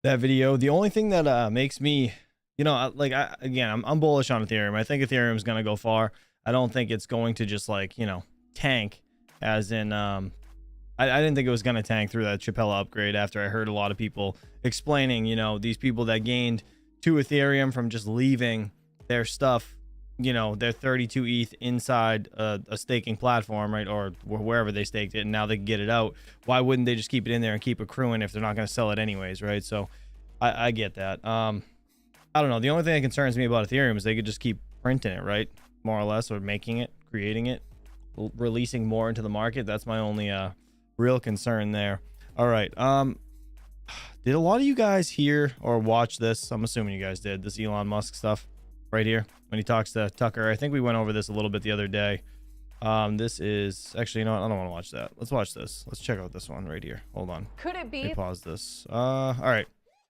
video. The only thing that makes me, I'm bullish on Ethereum. I think Ethereum is going to go far. I don't think it's going to just tank, as in I didn't think it was going to tank through that Shapella upgrade after I heard a lot of people explaining, these people that gained 2 Ethereum from just leaving their stuff, their 32 ETH inside a staking platform, right? Or wherever they staked it, and now they can get it out. Why wouldn't they just keep it in there and keep accruing if they're not going to sell it anyways, right? So I get that. I don't know. The only thing that concerns me about Ethereum is they could just keep printing it, right? More or less, or making it, creating it, releasing more into the market. That's my only real concern there. All right. Did a lot of you guys hear or watch this? I'm assuming you guys did, this Elon Musk stuff right here when he talks to Tucker. I think we went over this a little bit the other day. This is actually, I don't want to watch that. Let's watch this. Let's check out this one right here. Hold on. Could it be? Let me pause this. All right.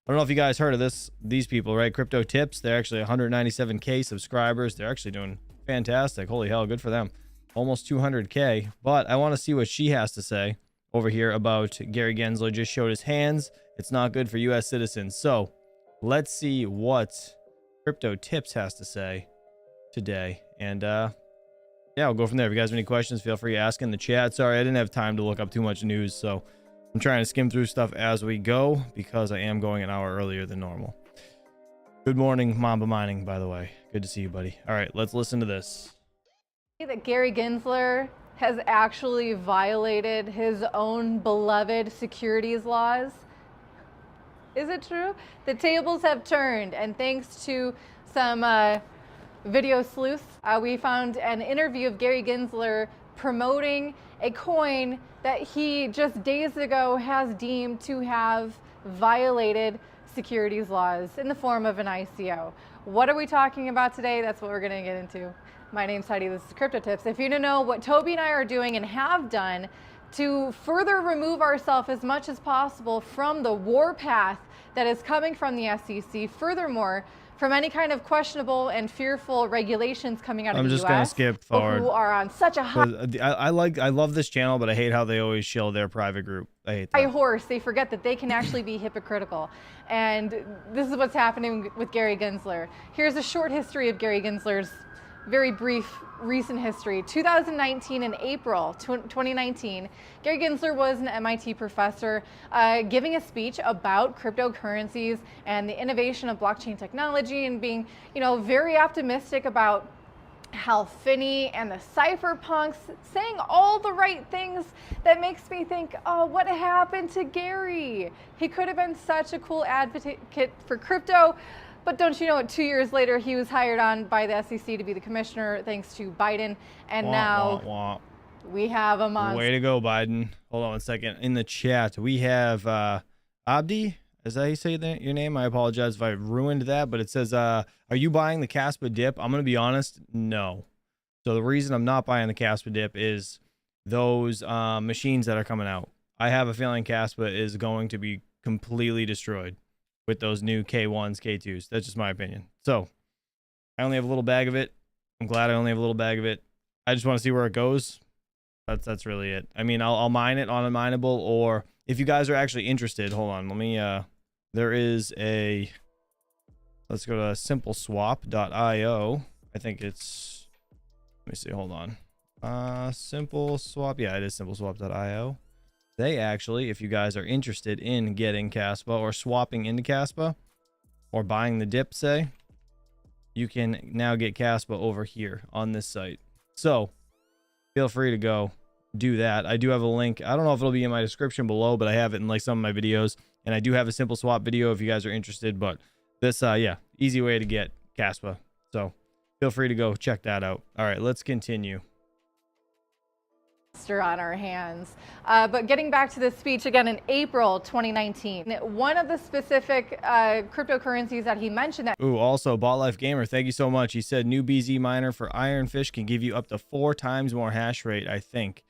I don't know if you guys heard of these people, right? Crypto Tips. They're actually 197K subscribers. They're actually doing fantastic. Holy hell, good for them. Almost 200K. But I want to see what she has to say over here about Gary Gensler just showed his hands. It's not good for U.S. citizens. So let's see what Crypto Tips has to say today. And yeah, we'll go from there. If you guys have any questions, feel free to ask in the chat. Sorry, I didn't have time to look up too much news, so I'm trying to skim through stuff as we go because I am going an hour earlier than normal. Good morning, Mamba Mining, by the way. Good to see you, buddy. All right, let's listen to this. That Gary Gensler has actually violated his own beloved securities laws? Is it true? The tables have turned, and thanks to some video sleuths, we found an interview of Gary Gensler promoting a coin that he just days ago has deemed to have violated securities laws in the form of an ICO. What are we talking about today? That's what we're going to get into. My name's Heidi, this is Crypto Tips. If you don't know what Toby and I are doing and have done to further remove ourselves as much as possible from the warpath that is coming from the SEC, furthermore, from any kind of questionable and fearful regulations coming out of the US. I'm just gonna skip forward. Who are on such a high I love this channel, but I hate how they always shill their private group. I hate that. horse. They forget that they can actually be hypocritical. And this is what's happening with Gary Gensler. Here's a short history of Gary Gensler's very brief recent history. 2019, in April 2019, Gary Gensler was an MIT professor giving a speech about cryptocurrencies and the innovation of blockchain technology, and being, very optimistic about Hal Finney and the cypherpunks, saying all the right things that makes me think, oh, what happened to Gary? He could have been such a cool advocate for crypto. But don't you know, 2 years later, he was hired on by the SEC to be the commissioner, thanks to Biden. And now we have a monster. Way to go, Biden. Hold on 1 second. In the chat, we have Abdi. Is that how you say your name? I apologize if I ruined that, but it says, are you buying the Caspa dip? I'm going to be honest, no. So the reason I'm not buying the Caspa dip is those machines that are coming out. I have a feeling Caspa is going to be completely destroyed with those new K1s, K2s. That's just my opinion. So I only have a little bag of it. I'm glad I only have a little bag of it. I just want to see where it goes. That's really it. I mean, I'll mine it on a mineable, or if you guys are actually interested, hold on. Let me, there is a, let's go to simpleswap.io. I think it's, let me see, hold on. Simple swap. Yeah, it is simpleswap.io. They actually, if you guys are interested in getting Caspa or swapping into Caspa or buying the dip, say, you can now get Caspa over here on this site. So feel free to go do that. I do have a link. I don't know if it'll be in my description below, but I have it in like some of my videos, and I do have a simple swap video if you guys are interested. But this, yeah, easy way to get Caspa. So feel free to go check that out. All right, let's continue on our hands. But getting back to this speech again in April 2019, one of the specific cryptocurrencies that he mentioned that. Ooh, also Bot Life Gamer, thank you so much. He said new BZ miner for Ironfish can give you up to 4 times more hash rate, I think.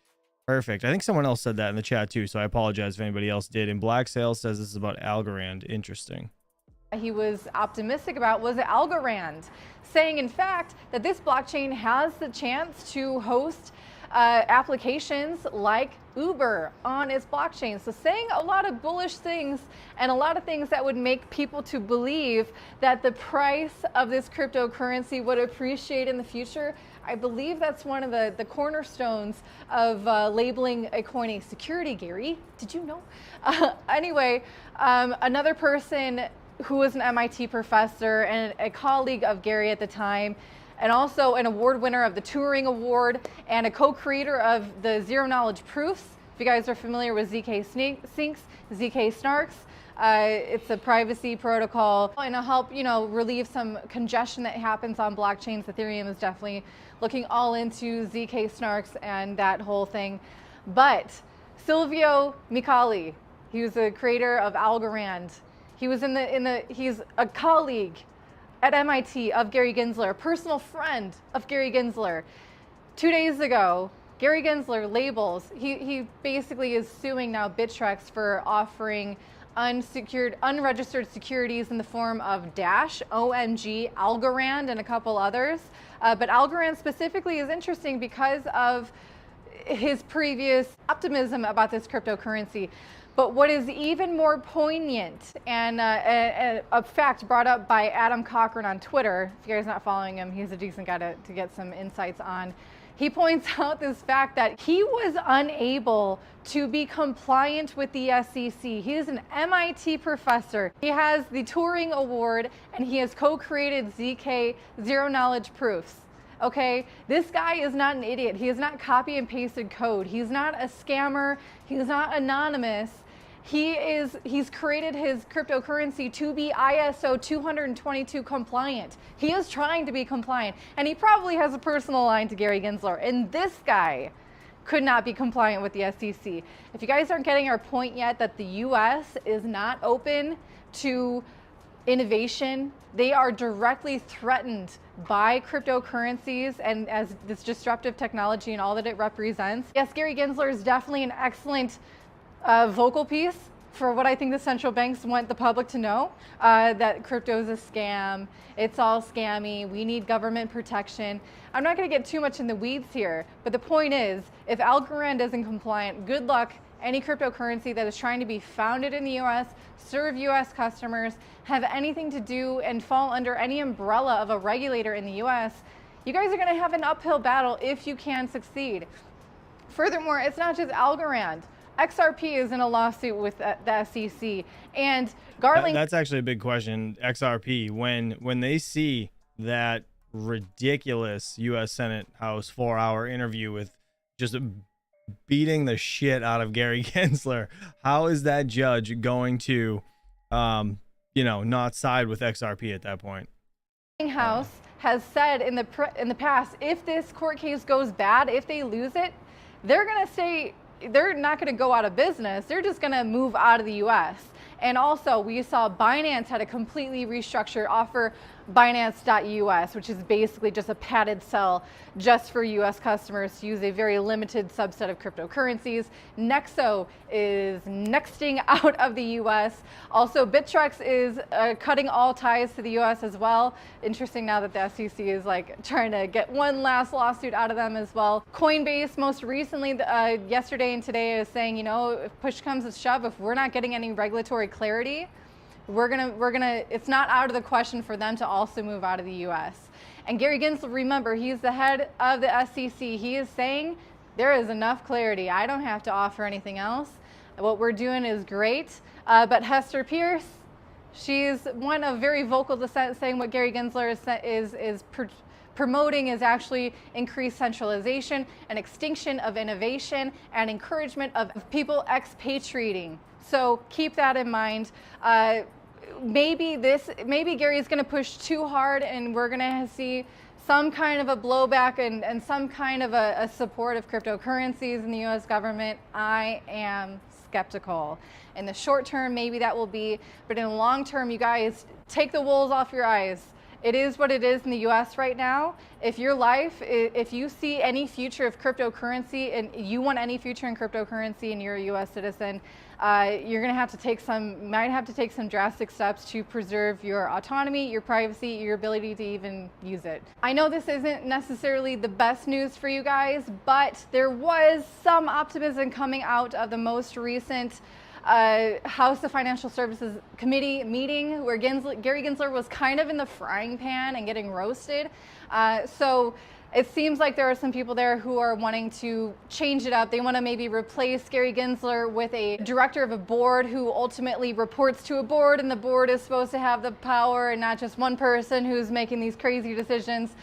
Perfect. I think someone else said that in the chat too, so I apologize if anybody else did. And Black Sales says this is about Algorand. Interesting. He was optimistic about was Algorand, saying in fact that this blockchain has the chance to host applications like Uber on its blockchain. So saying a lot of bullish things and a lot of things that would make people to believe that the price of this cryptocurrency would appreciate in the future. I believe that's one of the cornerstones of labeling a coin a security, Gary. Did you know? Anyway, another person who was an MIT professor and a colleague of Gary at the time, and also an award winner of the Turing Award and a co-creator of the Zero Knowledge Proofs. If you guys are familiar with ZK Syncs, ZK Snarks, it's a privacy protocol and it'll help, relieve some congestion that happens on blockchains. Ethereum is definitely looking all into ZK Snarks and that whole thing. But Silvio Micali, he was the creator of Algorand. He was he's a colleague at MIT of Gary Gensler, a personal friend of Gary Gensler. 2 days ago, Gary Gensler labels, he basically is suing now Bittrex for offering unregistered securities in the form of Dash, OMG, Algorand, and a couple others. But Algorand specifically is interesting because of his previous optimism about this cryptocurrency. But what is even more poignant, and a fact brought up by Adam Cochran on Twitter, if you guys are not following him, he's a decent guy to get some insights on. He points out this fact that he was unable to be compliant with the SEC. He is an MIT professor. He has the Turing Award, and he has co-created ZK, Zero Knowledge Proofs. Okay, this guy is not an idiot. He is not copy and pasted code. He's not a scammer. He's not anonymous. He's created his cryptocurrency to be ISO 222 compliant. He is trying to be compliant, and he probably has a personal line to Gary Gensler. And this guy could not be compliant with the SEC. If you guys aren't getting our point yet that the US is not open to innovation, they are directly threatened by cryptocurrencies and as this disruptive technology and all that it represents. Yes, Gary Gensler is definitely an excellent vocal piece for what I think the central banks want the public to know, that crypto is a scam, it's all scammy, we need government protection. I'm not going to get too much in the weeds here, but the point is, if Algorand isn't compliant, good luck any cryptocurrency that is trying to be founded in the US, serve US customers, have anything to do and fall under any umbrella of a regulator in the US. You guys are going to have an uphill battle if you can succeed. Furthermore, it's not just Algorand. XRP is in a lawsuit with the SEC, and Garland. That's actually a big question. XRP, when they see that ridiculous U.S. Senate House 4-hour interview with just beating the shit out of Gary Gensler, how is that judge going to, not side with XRP at that point? House has said in the past, if this court case goes bad, if they lose it, they're going to say. They're not going to go out of business. They're just going to move out of the U.S. And also, we saw Binance had a completely restructured offer, Binance.us, which is basically just a padded sell just for U.S. customers to use a very limited subset of cryptocurrencies. Nexo is nexting out of the U.S. Also, Bittrex is cutting all ties to the U.S. as well. Interesting now that the SEC is like trying to get one last lawsuit out of them as well. Coinbase, most recently, yesterday and today, is saying, if push comes to shove, if we're not getting any regulatory clarity, it's not out of the question for them to also move out of the U.S. And Gary Gensler, remember, he's the head of the SEC. He is saying there is enough clarity. I don't have to offer anything else. What we're doing is great. But Hester Pierce, she's one of very vocal dissent, saying what Gary Gensler is promoting is actually increased centralization and extinction of innovation and encouragement of people expatriating. So keep that in mind. Maybe Gary is going to push too hard and we're going to see some kind of a blowback and some kind of a support of cryptocurrencies in the U.S. government. I am skeptical. In the short term, maybe that will be, but in the long term, you guys take the wolves off your eyes. It is what it is in the U.S. right now. If you see any future of cryptocurrency and you want any future in cryptocurrency and you're a U.S. citizen, you're going to have to take some drastic steps to preserve your autonomy, your privacy, your ability to even use it. I know this isn't necessarily the best news for you guys, but there was some optimism coming out of the most recent House of Financial Services Committee meeting where Gary Gensler was kind of in the frying pan and getting roasted. So it seems like there are some people there who are wanting to change it up. They want to maybe replace Gary Gensler with a director of a board who ultimately reports to a board, and the board is supposed to have the power and not just one person who's making these crazy decisions.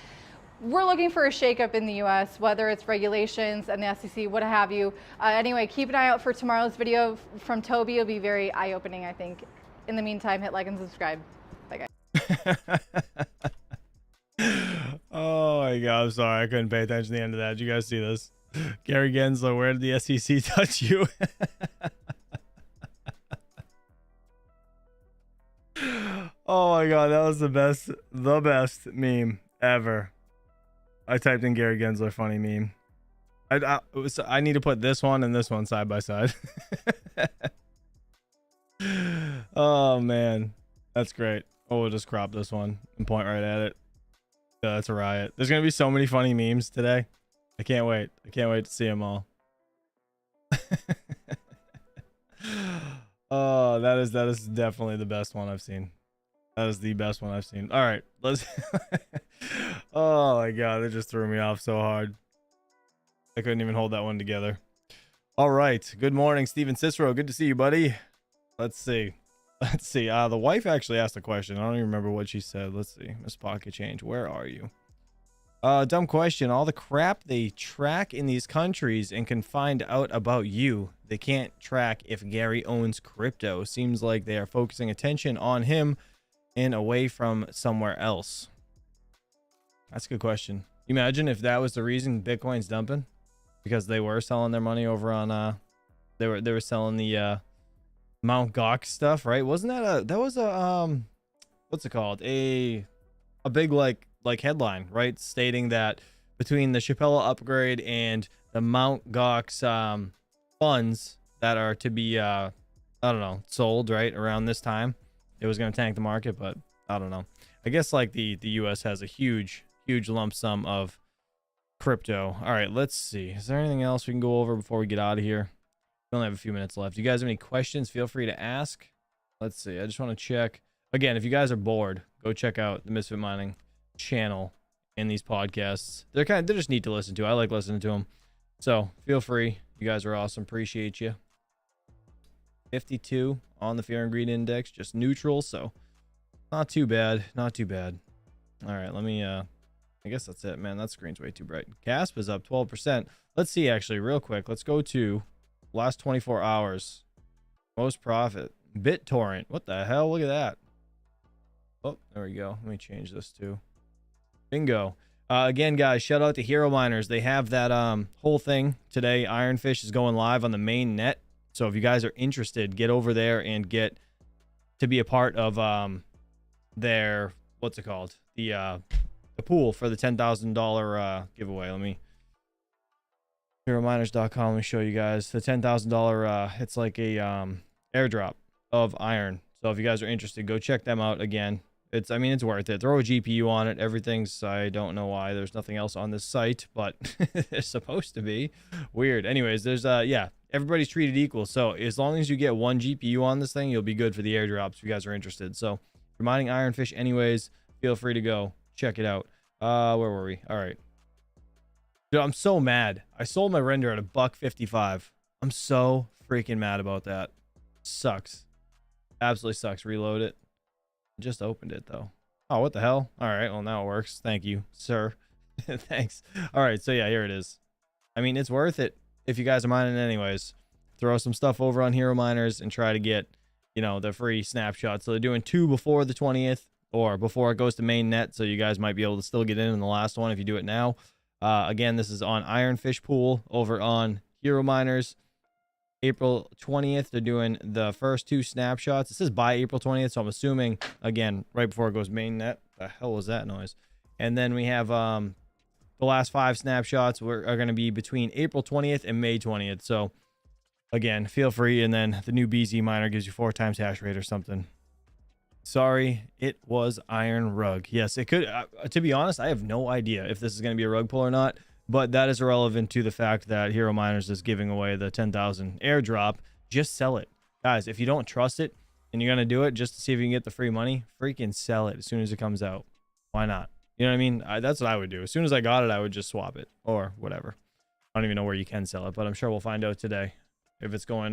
We're looking for a shakeup in the U.S., whether it's regulations and the SEC, what have you. Anyway, keep an eye out for tomorrow's video from Toby. It'll be very eye-opening, I think. In the meantime, hit like and subscribe. Bye, guys. Oh my God, I'm sorry. I couldn't pay attention to the end of that. Did you guys see this? Gary Gensler, where did the SEC touch you? Oh my God, that was the best meme ever. I typed in Gary Gensler funny meme. I need to put this one and this one side by side. Oh man, that's great. Oh, we'll just crop this one and point right at it. Yeah, that's a riot. There's gonna be so many funny memes today. I can't wait. I can't wait to see them all. Oh, that is definitely the best one I've seen. That is the best one I've seen. All right, let's. Oh my God, it just threw me off so hard. I couldn't even hold that one together. All right, good morning, Steven Cicero. Good to see you, buddy. Let's see. The wife actually asked a question. I don't even remember what she said. Let's see. Miss Pocket Change, where are you? Dumb question. All the crap they track in these countries and can find out about you, they can't track if Gary owns crypto. Seems like they are focusing attention on him and away from somewhere else. That's a good question. Imagine if that was the reason Bitcoin's dumping. because they were selling their money over on they were selling the Mount Gox stuff, right? Wasn't that was a what's it called? A big like headline, right? Stating that between the Chappella upgrade and the Mount Gox funds that are to be I don't know, sold right around this time, it was going to tank the market, but I don't know. I guess like the US has a huge lump sum of crypto. All right, let's see. Is there anything else we can go over before we get out of here? We only have a few minutes left. You guys have any questions? Feel free to ask. Let's see. I just want to check. Again, if you guys are bored, go check out the Misfit Mining channel and these podcasts. They're just neat to listen to. I like listening to them. So feel free. You guys are awesome. Appreciate you. 52 on the Fear and Greed Index, just neutral. So not too bad. Not too bad. All right, let me I guess that's it, man. That screen's way too bright. Casp is up 12%. Let's see, actually, real quick. Let's go to last 24 hours. Most profit. BitTorrent. What the hell? Look at that. Oh, there we go. Let me change this too. Bingo. Again, guys, shout out to Hero Miners. They have that whole thing today. Ironfish is going live on the main net. So if you guys are interested, get over there and get to be a part of their, what's it called? The pool for the $10,000 giveaway. Let me HeroMiners.com. Let me show you guys the $10,000. It's like a airdrop of iron. So if you guys are interested, go check them out. Again, it's worth it. Throw a GPU on it. Everything's, I don't know why there's nothing else on this site, but it's supposed to be weird. Anyways, there's yeah, everybody's treated equal. So as long as you get one GPU on this thing, you'll be good for the airdrops if you guys are interested. So if you're mining Ironfish anyways, feel free to go check it out. Where were we? All right. Dude, I'm so mad. I sold my render at $1.55. I'm so freaking mad about that. Sucks. Absolutely sucks. Reload it. Just opened it though. Oh, what the hell? All right. Well, now it works. Thank you, sir. Thanks. All right. So yeah, here it is. I mean, it's worth it if you guys are mining anyways. Throw some stuff over on Hero Miners and try to get, you know, the free snapshots. So they're doing 2 before the 20th or before it goes to main net. So you guys might be able to still get in the last one if you do it now. Again, this is on Ironfish Pool over on Hero Miners. April 20th, they're doing the first 2 snapshots. It says by April 20th, so I'm assuming, again, right before it goes mainnet. The hell was that noise? And then we have the last 5 snapshots are going to be between April 20th and May 20th. So, again, feel free. And then the new BZ miner gives you 4 times hash rate or something. Sorry, it was Iron Rug. Yes, it could. To be honest, I have no idea if this is going to be a rug pull or not. But that is irrelevant to the fact that Hero Miners is giving away the 10,000 airdrop. Just sell it. Guys, if you don't trust it and you're going to do it just to see if you can get the free money, freaking sell it as soon as it comes out. Why not? You know what I mean? That's what I would do. As soon as I got it, I would just swap it or whatever. I don't even know where you can sell it, but I'm sure we'll find out today. If it's going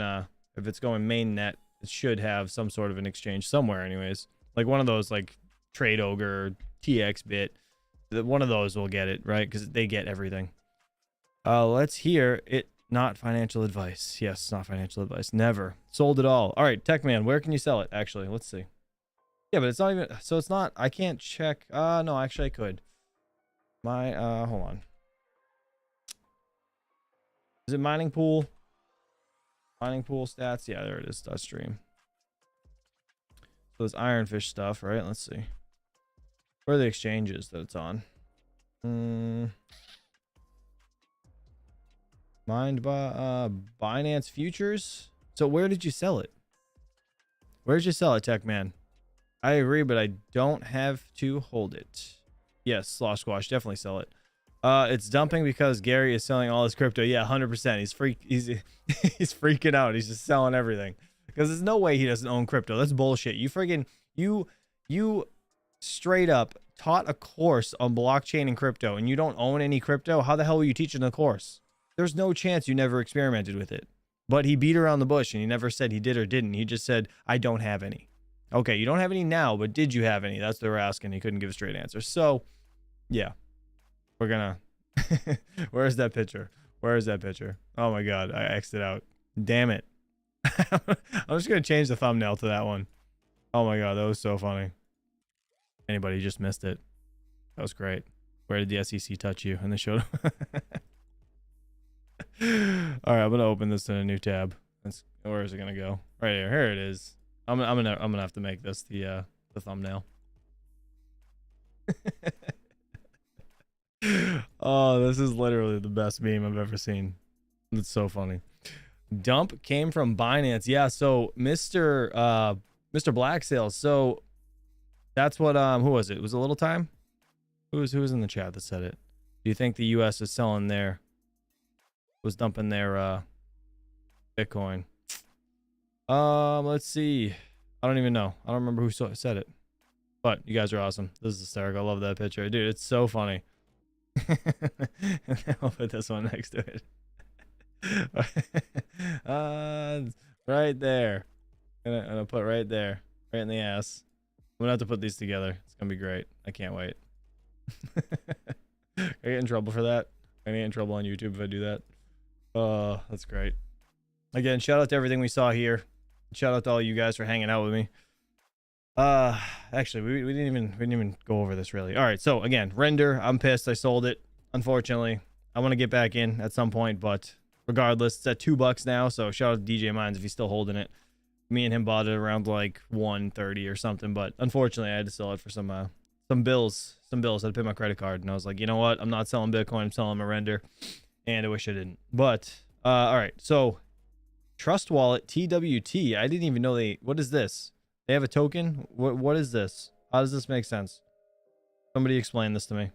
main net, it should have some sort of an exchange somewhere anyways. Like one of those like Trade Ogre, TXBit. One of those will get it, right? Because they get everything. Let's hear it. Not financial advice. Yes, not financial advice. Never. Sold it all. All right, Techman, where can you sell it? Actually, let's see. Yeah, but it's not even... So it's not... I can't check... no, actually I could. My... hold on. Is it Mining Pool? Mining Pool stats? Yeah, there it is. Stream. So it's Ironfish stuff, right? Let's see. Where are the exchanges that it's on? Mined by Binance Futures. So where did you sell it? Where did you sell it, Techman? I agree, but I don't have to hold it. Yes, Slosh Squash, definitely sell it. It's dumping because Gary is selling all his crypto. Yeah, 100%. He's he's freaking out. He's just selling everything because there's no way he doesn't own crypto. That's bullshit. You friggin' you straight up taught a course on blockchain and crypto and you don't own any crypto. How the hell are you teaching the course? There's no chance you never experimented with it. But he beat around the bush and he never said he did or didn't. He just said, I don't have any. Okay, you don't have any now, but did you have any? That's what they were asking. He couldn't give a straight answer. So, yeah. We're gonna... Where's that picture? Where is that picture? Oh my god, I X'd it out. Damn it. I'm just gonna change the thumbnail to that one. Oh my god, that was so funny. Anybody just missed it. That was great. Where did the SEC touch you? And they showed All right, I'm gonna open this in a new tab. Where is it gonna go? Right here. Here it is. I'm gonna have to make this the thumbnail. Oh, this is literally the best meme I've ever seen. It's so funny. Dump came from Binance. Yeah, so Mr. Black Sales. So that's what who was it? Was it Little Time? Who was in the chat that said it? Do you think the US is selling was dumping their Bitcoin? Let's see. I don't even know. I don't remember who said it. But you guys are awesome. This is hysterical. I love that picture. Dude, it's so funny. And then I'll put this one next to it. Right there. I'm gonna put right there. Right in the ass. I'm gonna have to put these together. It's gonna be great. I can't wait. I get in trouble for that. I get in trouble on YouTube if I do that. Oh, that's great. Again, shout out to everything we saw here. Shout out to all you guys for hanging out with me. Actually, we didn't even go over this really. All right, so again, Render, I'm pissed I sold it. Unfortunately, I want to get back in at some point, but regardless, it's at $2 now. So shout out to DJ Mines if he's still holding it. Me and him bought it around like 130 or something, but unfortunately, I had to sell it for some bills. I had to pay my credit card, and I was like, you know what? I'm not selling Bitcoin. I'm selling my Render, and I wish I didn't. But all right, so Trust Wallet TWT. I didn't even know what is this? They have a token? What is this? How does this make sense? Somebody explain this to me.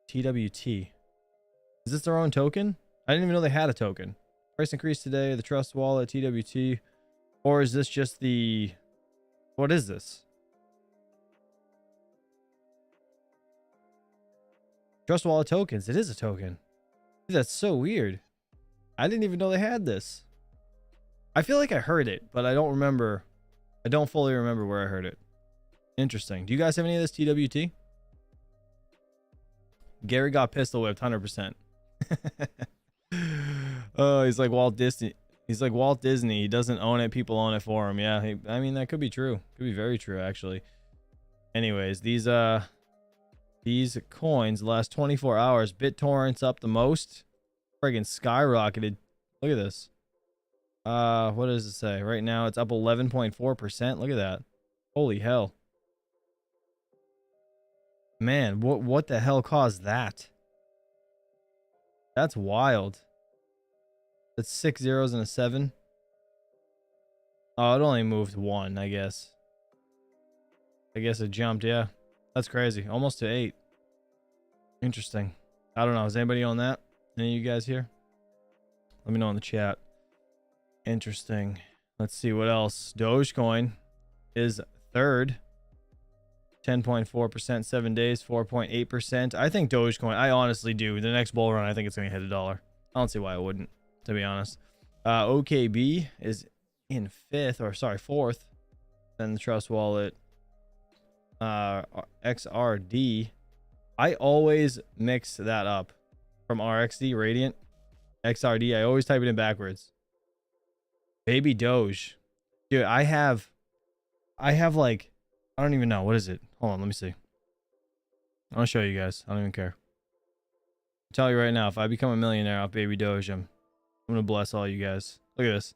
TWT. Is this their own token? I didn't even know they had a token. Price increase today, the Trust Wallet, TWT. Or is this just the... What is this? Trust Wallet tokens. It is a token. Dude, that's so weird. I didn't even know they had this. I feel like I heard it, but I don't remember. I don't fully remember where I heard it. Interesting. Do you guys have any of this TWT? Gary got pistol whipped 100%. Oh, he's like Walt Disney. He's like Walt Disney. He doesn't own it. People own it for him. Yeah, I mean, that could be true. Could be very true, actually. Anyways, these coins, the last 24 hours, BitTorrent's up the most. Friggin' skyrocketed. Look at this. What does it say? Right now, it's up 11.4%. Look at that. Holy hell. Man, what the hell caused that? That's wild. That's 6 zeros and a 7. Oh, it only moved 1, I guess. I guess it jumped, yeah. That's crazy. Almost to 8. Interesting. I don't know. Is anybody on that? Any of you guys here? Let me know in the chat. Interesting. Let's see what else. Dogecoin is third. 10.4%, 7 days, 4.8%. I think Dogecoin, I honestly do. The next bull run, I think it's going to hit $1. I don't see why it wouldn't, to be honest. OKB is in fourth. Then the Trust Wallet. XRD. I always mix that up. From RXD, Radiant. XRD, I always type it in backwards. Baby Doge. Dude, I have like, I don't even know. What is it? Hold on, let me see. I'll show you guys. I don't even care. I'll tell you right now, if I become a millionaire off Baby Doge, I'm gonna bless all you guys. Look at this.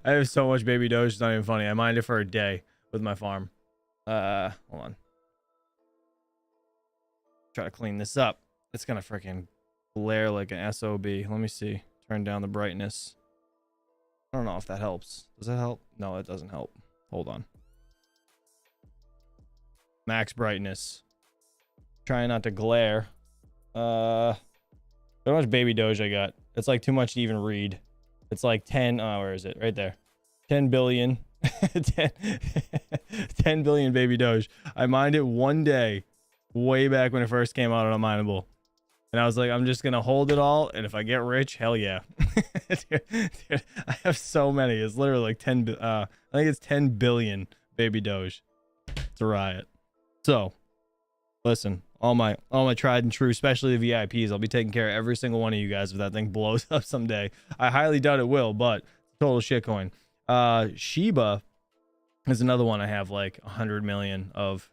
I have so much Baby Doge, it's not even funny. I mined it for a day with my farm. Hold on. Try to clean this up. It's gonna freaking glare like an SOB. Let me see. Turn down the brightness. I don't know if that helps. Does that help? No, it doesn't help. Hold on. Max brightness. Trying not to glare. How much Baby Doge I got? It's like too much to even read. It's like 10. Oh, where is it? Right there. 10 billion. 10 billion Baby Doge. I mined it one day, way back when it first came out on Mineable. And I was like, I'm just going to hold it all. And if I get rich, hell yeah. Dude, I have so many. It's literally like 10. I think it's 10 billion Baby Doge. It's a riot. So, listen, all my tried and true, especially the VIPs, I'll be taking care of every single one of you guys if that thing blows up someday. I highly doubt it will, but total shitcoin. Shiba is another one I have like 100 million of,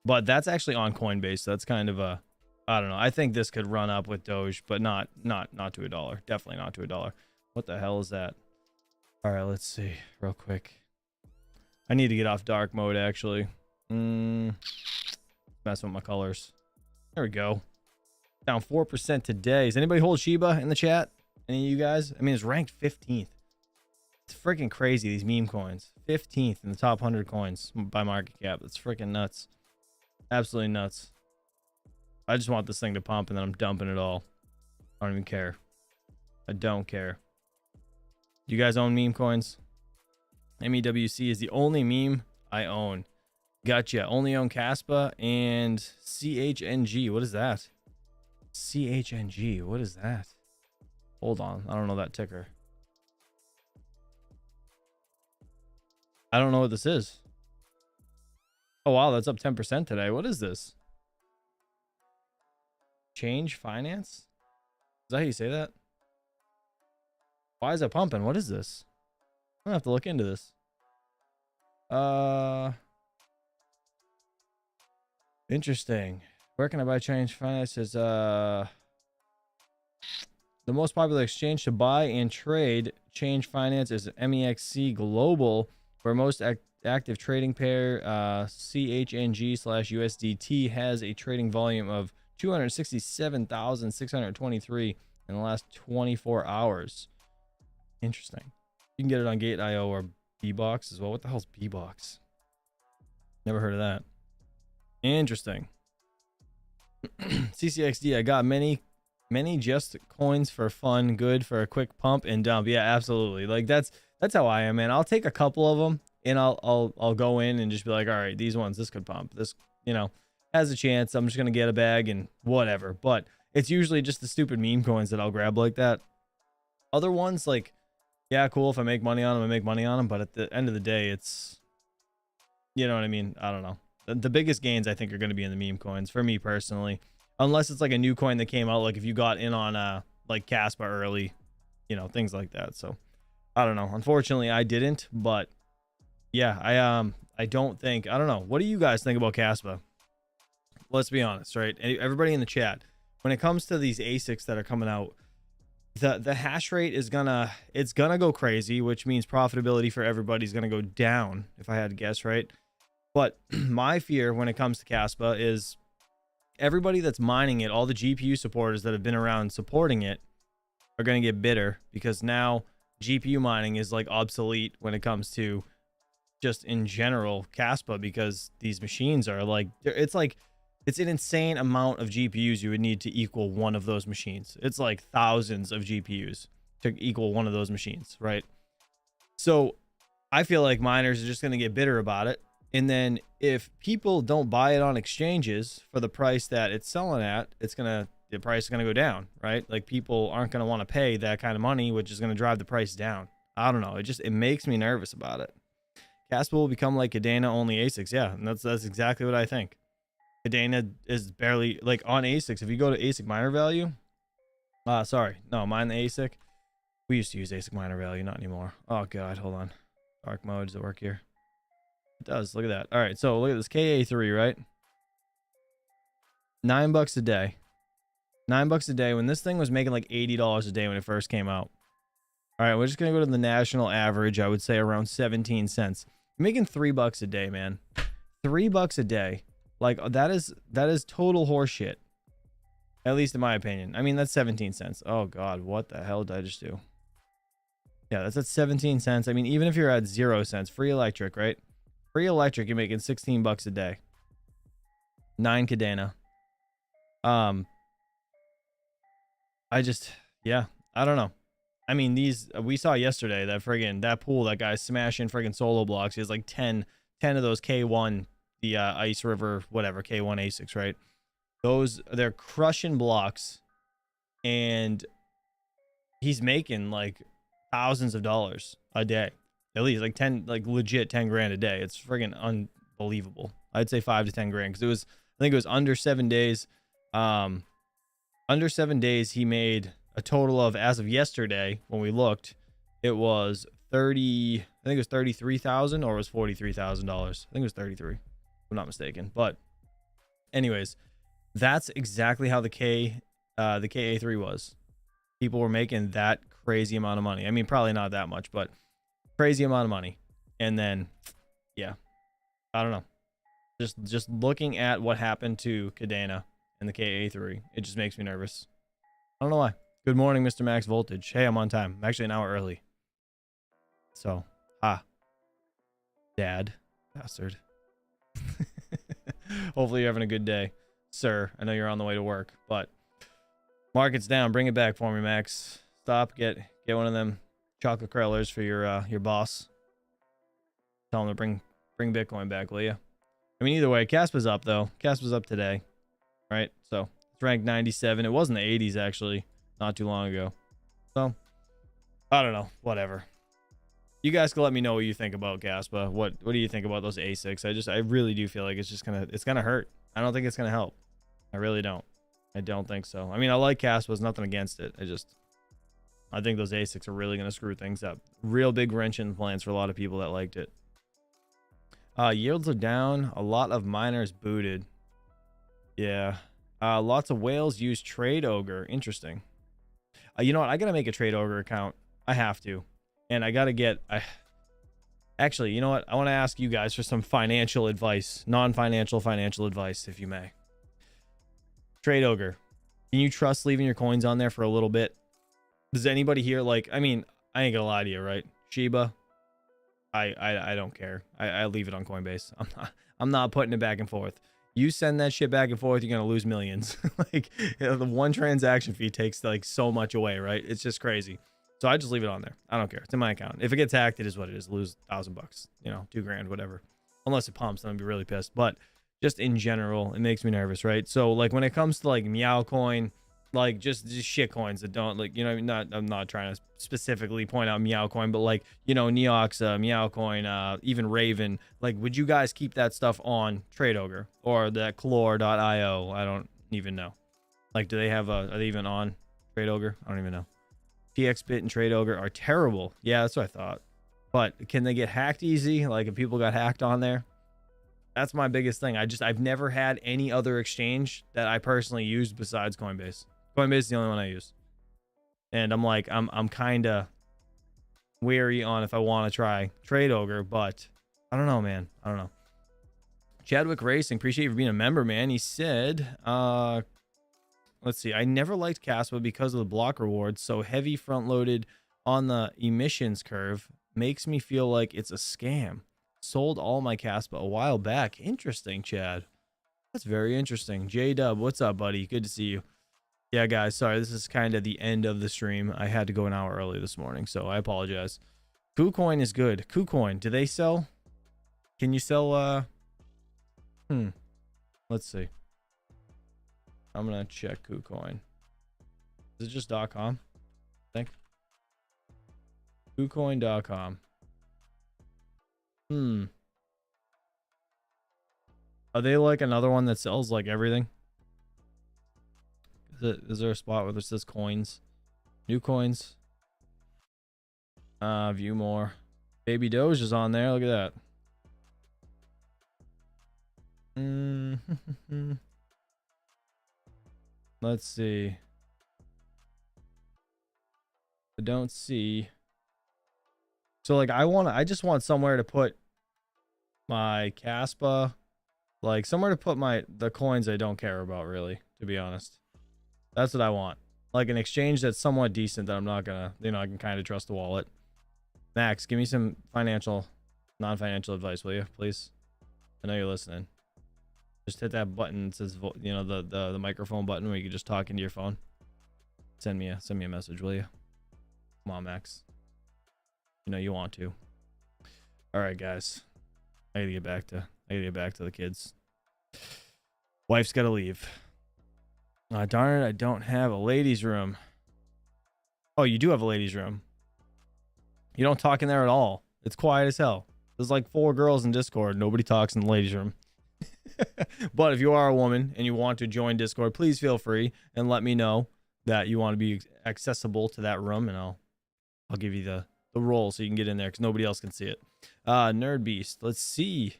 but that's actually on Coinbase. So that's kind of a I don't know. I think this could run up with Doge, but not to $1. Definitely not to $1. What the hell is that? All right, let's see real quick. I need to get off dark mode actually. Messing with my colors. There we go. Down 4% today. Does anybody hold Shiba in the chat? Any of you guys? I mean, it's ranked 15th. It's freaking crazy, these meme coins. 15th in the top 100 coins by market cap. It's freaking nuts. Absolutely nuts. I just want this thing to pump and then I'm dumping it all. I don't even care. I don't care. You guys own meme coins? MEWC is the only meme I own. Gotcha. Only own Caspa and CHNG. What is that? CHNG. What is that? Hold on. I don't know that ticker. I don't know what this is. Oh, wow. That's up 10% today. What is this? Change Finance? Is that how you say that? Why is it pumping? What is this? I'm gonna have to look into this. Interesting. Where can I buy Change Finance? Is the most popular exchange to buy and trade Change Finance is MEXC Global, where most active trading pair CHNG/USDT has a trading volume of 267,623 in the last 24 hours. Interesting. You can get it on Gate.io or B-Box as well. What the hell's B-Box? Never heard of that. Interesting. CCXD, I got many just coins for fun, good for a quick pump and dump. Yeah, absolutely. Like that's how I am, man. I'll take a couple of them and I'll go in and just be like, all right, these ones, this could pump. This, has a chance. I'm just gonna get a bag and whatever. But it's usually just the stupid meme coins that I'll grab like that. Other ones, like, yeah, cool. If I make money on them, I make money on them. But at the end of the day, it's, you know what I mean? I don't know. The biggest gains I think are going to be in the meme coins for me personally, unless it's like a new coin that came out. Like if you got in on like Caspa early, things like that. So I don't know. Unfortunately, I didn't. But yeah, I don't think, I don't know. What do you guys think about Caspa? Let's be honest, right? Everybody in the chat, when it comes to these ASICs that are coming out, the hash rate is gonna go crazy, which means profitability for everybody is gonna go down, if I had to guess, right? But my fear when it comes to Caspa is everybody that's mining it, all the GPU supporters that have been around supporting it are gonna get bitter because now GPU mining is like obsolete when it comes to just in general Caspa, because these machines are like, it's an insane amount of GPUs you would need to equal one of those machines. It's like thousands of GPUs to equal one of those machines, right? So I feel like miners are just going to get bitter about it. And then if people don't buy it on exchanges for the price that it's selling at, the price is going to go down, right? Like people aren't going to want to pay that kind of money, which is going to drive the price down. I don't know. It makes me nervous about it. Caspa will become like Cadena only ASICs. Yeah, and that's exactly what I think. Cadena is barely like on ASICs. If you go to ASIC miner value, mine the ASIC. We used to use ASIC miner value, not anymore. Oh god, hold on. Dark mode, does it work here? It does. Look at that. All right, so look at this KA3, right? $9 a day. $9 a day when this thing was making like $80 a day when it first came out. All right, we're just gonna go to the national average. I would say around 17 cents. You're making $3 a day, man. $3 a day. Like that is total horseshit. At least in my opinion. I mean, that's 17 cents. Oh god, what the hell did I just do? Yeah, that's at 17 cents. I mean, even if you're at 0 cents, free electric, right? Free electric, you're making $16 a day. 9 Cadena. I don't know. I mean, we saw yesterday that pool, that guy's smashing friggin' solo blocks. He has like 10 of those K1, the Ice River, whatever, K1 ASICs, right? They're crushing blocks, and he's making like thousands of dollars a day, at least like 10, like legit 10 grand a day. It's friggin' unbelievable. I'd say 5 to 10 grand because I think it was under 7 days. Under 7 days, he made a total of, as of yesterday, when we looked, it was 30. I think it was 33,000 or it was $43,000. I think it was 33. If I'm not mistaken. But anyways, That's exactly how the KA3 was. People were making that crazy amount of money. I mean, probably not that much, but crazy amount of money. And then, yeah, I don't know. Just looking at what happened to Cadena and the KA3, it just makes me nervous. I don't know why. Good morning, Mr. Max Voltage. Hey, I'm on time. I'm actually an hour early. So, Dad, bastard. Hopefully you're having a good day, sir. I know you're on the way to work, but market's down. Bring it back for me, Max. Stop. Get one of them chocolate curlers for your boss. Tell him to bring Bitcoin back, will you? I mean, either way, Caspa's up though. Caspa's up today, right? So it's ranked 97. It was in the 80s actually, not too long ago. So I don't know. Whatever. You guys can let me know what you think about Caspa. What do you think about those ASICs? I really do feel like it's gonna hurt. I don't think it's gonna help. I really don't. I don't think so. I mean, I like Caspa. There's nothing against it. I think those ASICs are really gonna screw things up. Real big wrench in the plans for a lot of people that liked it. Yields are down. A lot of miners booted. Yeah. Lots of whales use Trade Ogre. Interesting. You know what? I gotta make a Trade Ogre account. I have to. And I gotta get... Actually, you know what? I want to ask you guys for some financial advice. Non-financial financial advice, if you may. Trade Ogre. Can you trust leaving your coins on there for a little bit? Does anybody here like... I mean, I ain't gonna lie to you, right? Shiba... I don't care. I leave it on Coinbase. I'm not putting it back and forth. You send that shit back and forth, you're gonna lose millions. Like, the one transaction fee takes like so much away, right? It's just crazy. So I just leave it on there. I don't care. It's in my account. If it gets hacked, it is what it is. Lose $1,000, you know, $2,000, whatever. Unless it pumps, then I'd be really pissed. But just in general, it makes me nervous, right? So like when it comes to like Meow Coin, like just shit coins that don't like, you know, I'm not trying to specifically point out Meow Coin, but like, you know, Neox, Meow Coin, even Raven, like, would you guys keep that stuff on Trade Ogre or that Clore.io? I don't even know. Like, do they have are they even on Trade Ogre? I don't even know. TXBit and Trade Ogre are terrible. Yeah, that's what I thought. But can they get hacked easy? Like if people got hacked on there? That's my biggest thing. I've never had any other exchange that I personally used besides Coinbase. Coinbase is the only one I use. And I'm like, I'm kind of wary on if I want to try Trade Ogre, but I don't know, man. I don't know. Chadwick Racing, appreciate you for being a member, man. He said, let's see. I never liked Caspa because of the block rewards. So heavy front loaded on the emissions curve makes me feel like it's a scam. Sold all my Caspa a while back. Interesting, Chad. That's very interesting. J-Dub, what's up, buddy? Good to see you. Yeah, guys, sorry. This is kind of the end of the stream. I had to go an hour early this morning, so I apologize. KuCoin is good. KuCoin, do they sell? Can you sell, let's see. I'm going to check KuCoin. Is it just .com? I think. KuCoin.com. Are they like another one that sells like everything? Is there a spot where this says coins? New coins. View more. Baby Doge is on there. Look at that. Let's see. I don't see. So like I just want somewhere to put my Caspa, like somewhere to put the coins I don't care about, really, to be honest. That's what I want. Like an exchange that's somewhat decent that I'm not gonna, you know, I can kind of trust the wallet. Max, give me some non-financial advice, will you, please? I know you're listening. Just hit that button that says, you know, the microphone button where you can just talk into your phone. Send me a message, will you? Come on, Max. You know you want to. All right, guys. I gotta get back to the kids. Wife's gotta leave. Darn it, I don't have a ladies' room. Oh, you do have a ladies' room. You don't talk in there at all. It's quiet as hell. There's like 4 girls in Discord. Nobody talks in the ladies' room. But if you are a woman and you want to join Discord, please feel free and let me know that you want to be accessible to that room, and I'll give you the role so you can get in there because nobody else can see it. Nerd Beast. Let's see.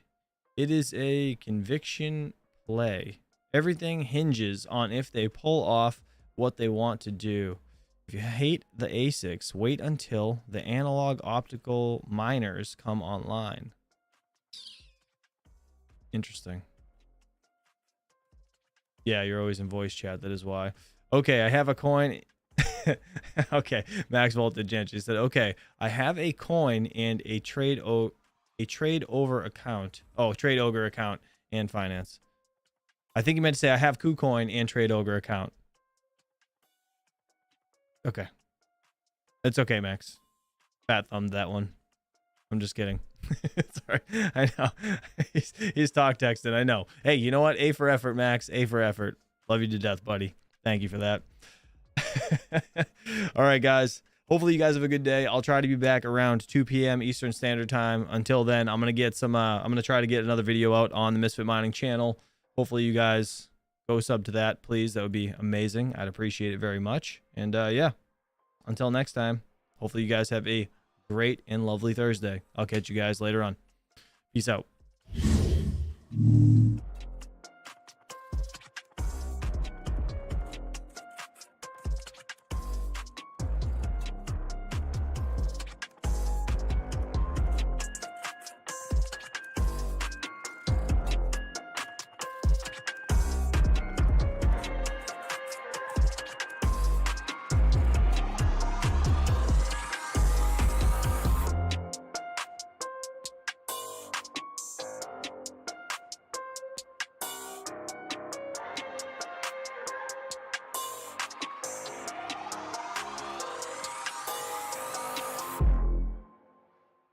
It is a conviction play. Everything hinges on if they pull off what they want to do. If you hate the ASICs, wait until the analog optical miners come online. Interesting. Yeah, you're always in voice chat. That is why. Okay, I have a coin. Okay, Max Voltage Gentry said, okay, I have a coin and a trade over account. Oh, trade ogre account and finance. I think you meant to say I have KuCoin and trade ogre account. Okay. It's okay, Max. Fat thumbed that one. I'm just kidding. Sorry. I know. He's talk texting. I know. Hey, you know what? A for effort, Max. A for effort. Love you to death, buddy. Thank you for that. All right, guys. Hopefully you guys have a good day. I'll try to be back around 2 p.m. Eastern Standard Time. Until then, I'm going to get some I'm going to try to get another video out on the Misfit Mining channel. Hopefully you guys go sub to that, please. That would be amazing. I'd appreciate it very much. And yeah, until next time, hopefully you guys have a great and lovely Thursday. I'll catch you guys later on. Peace out.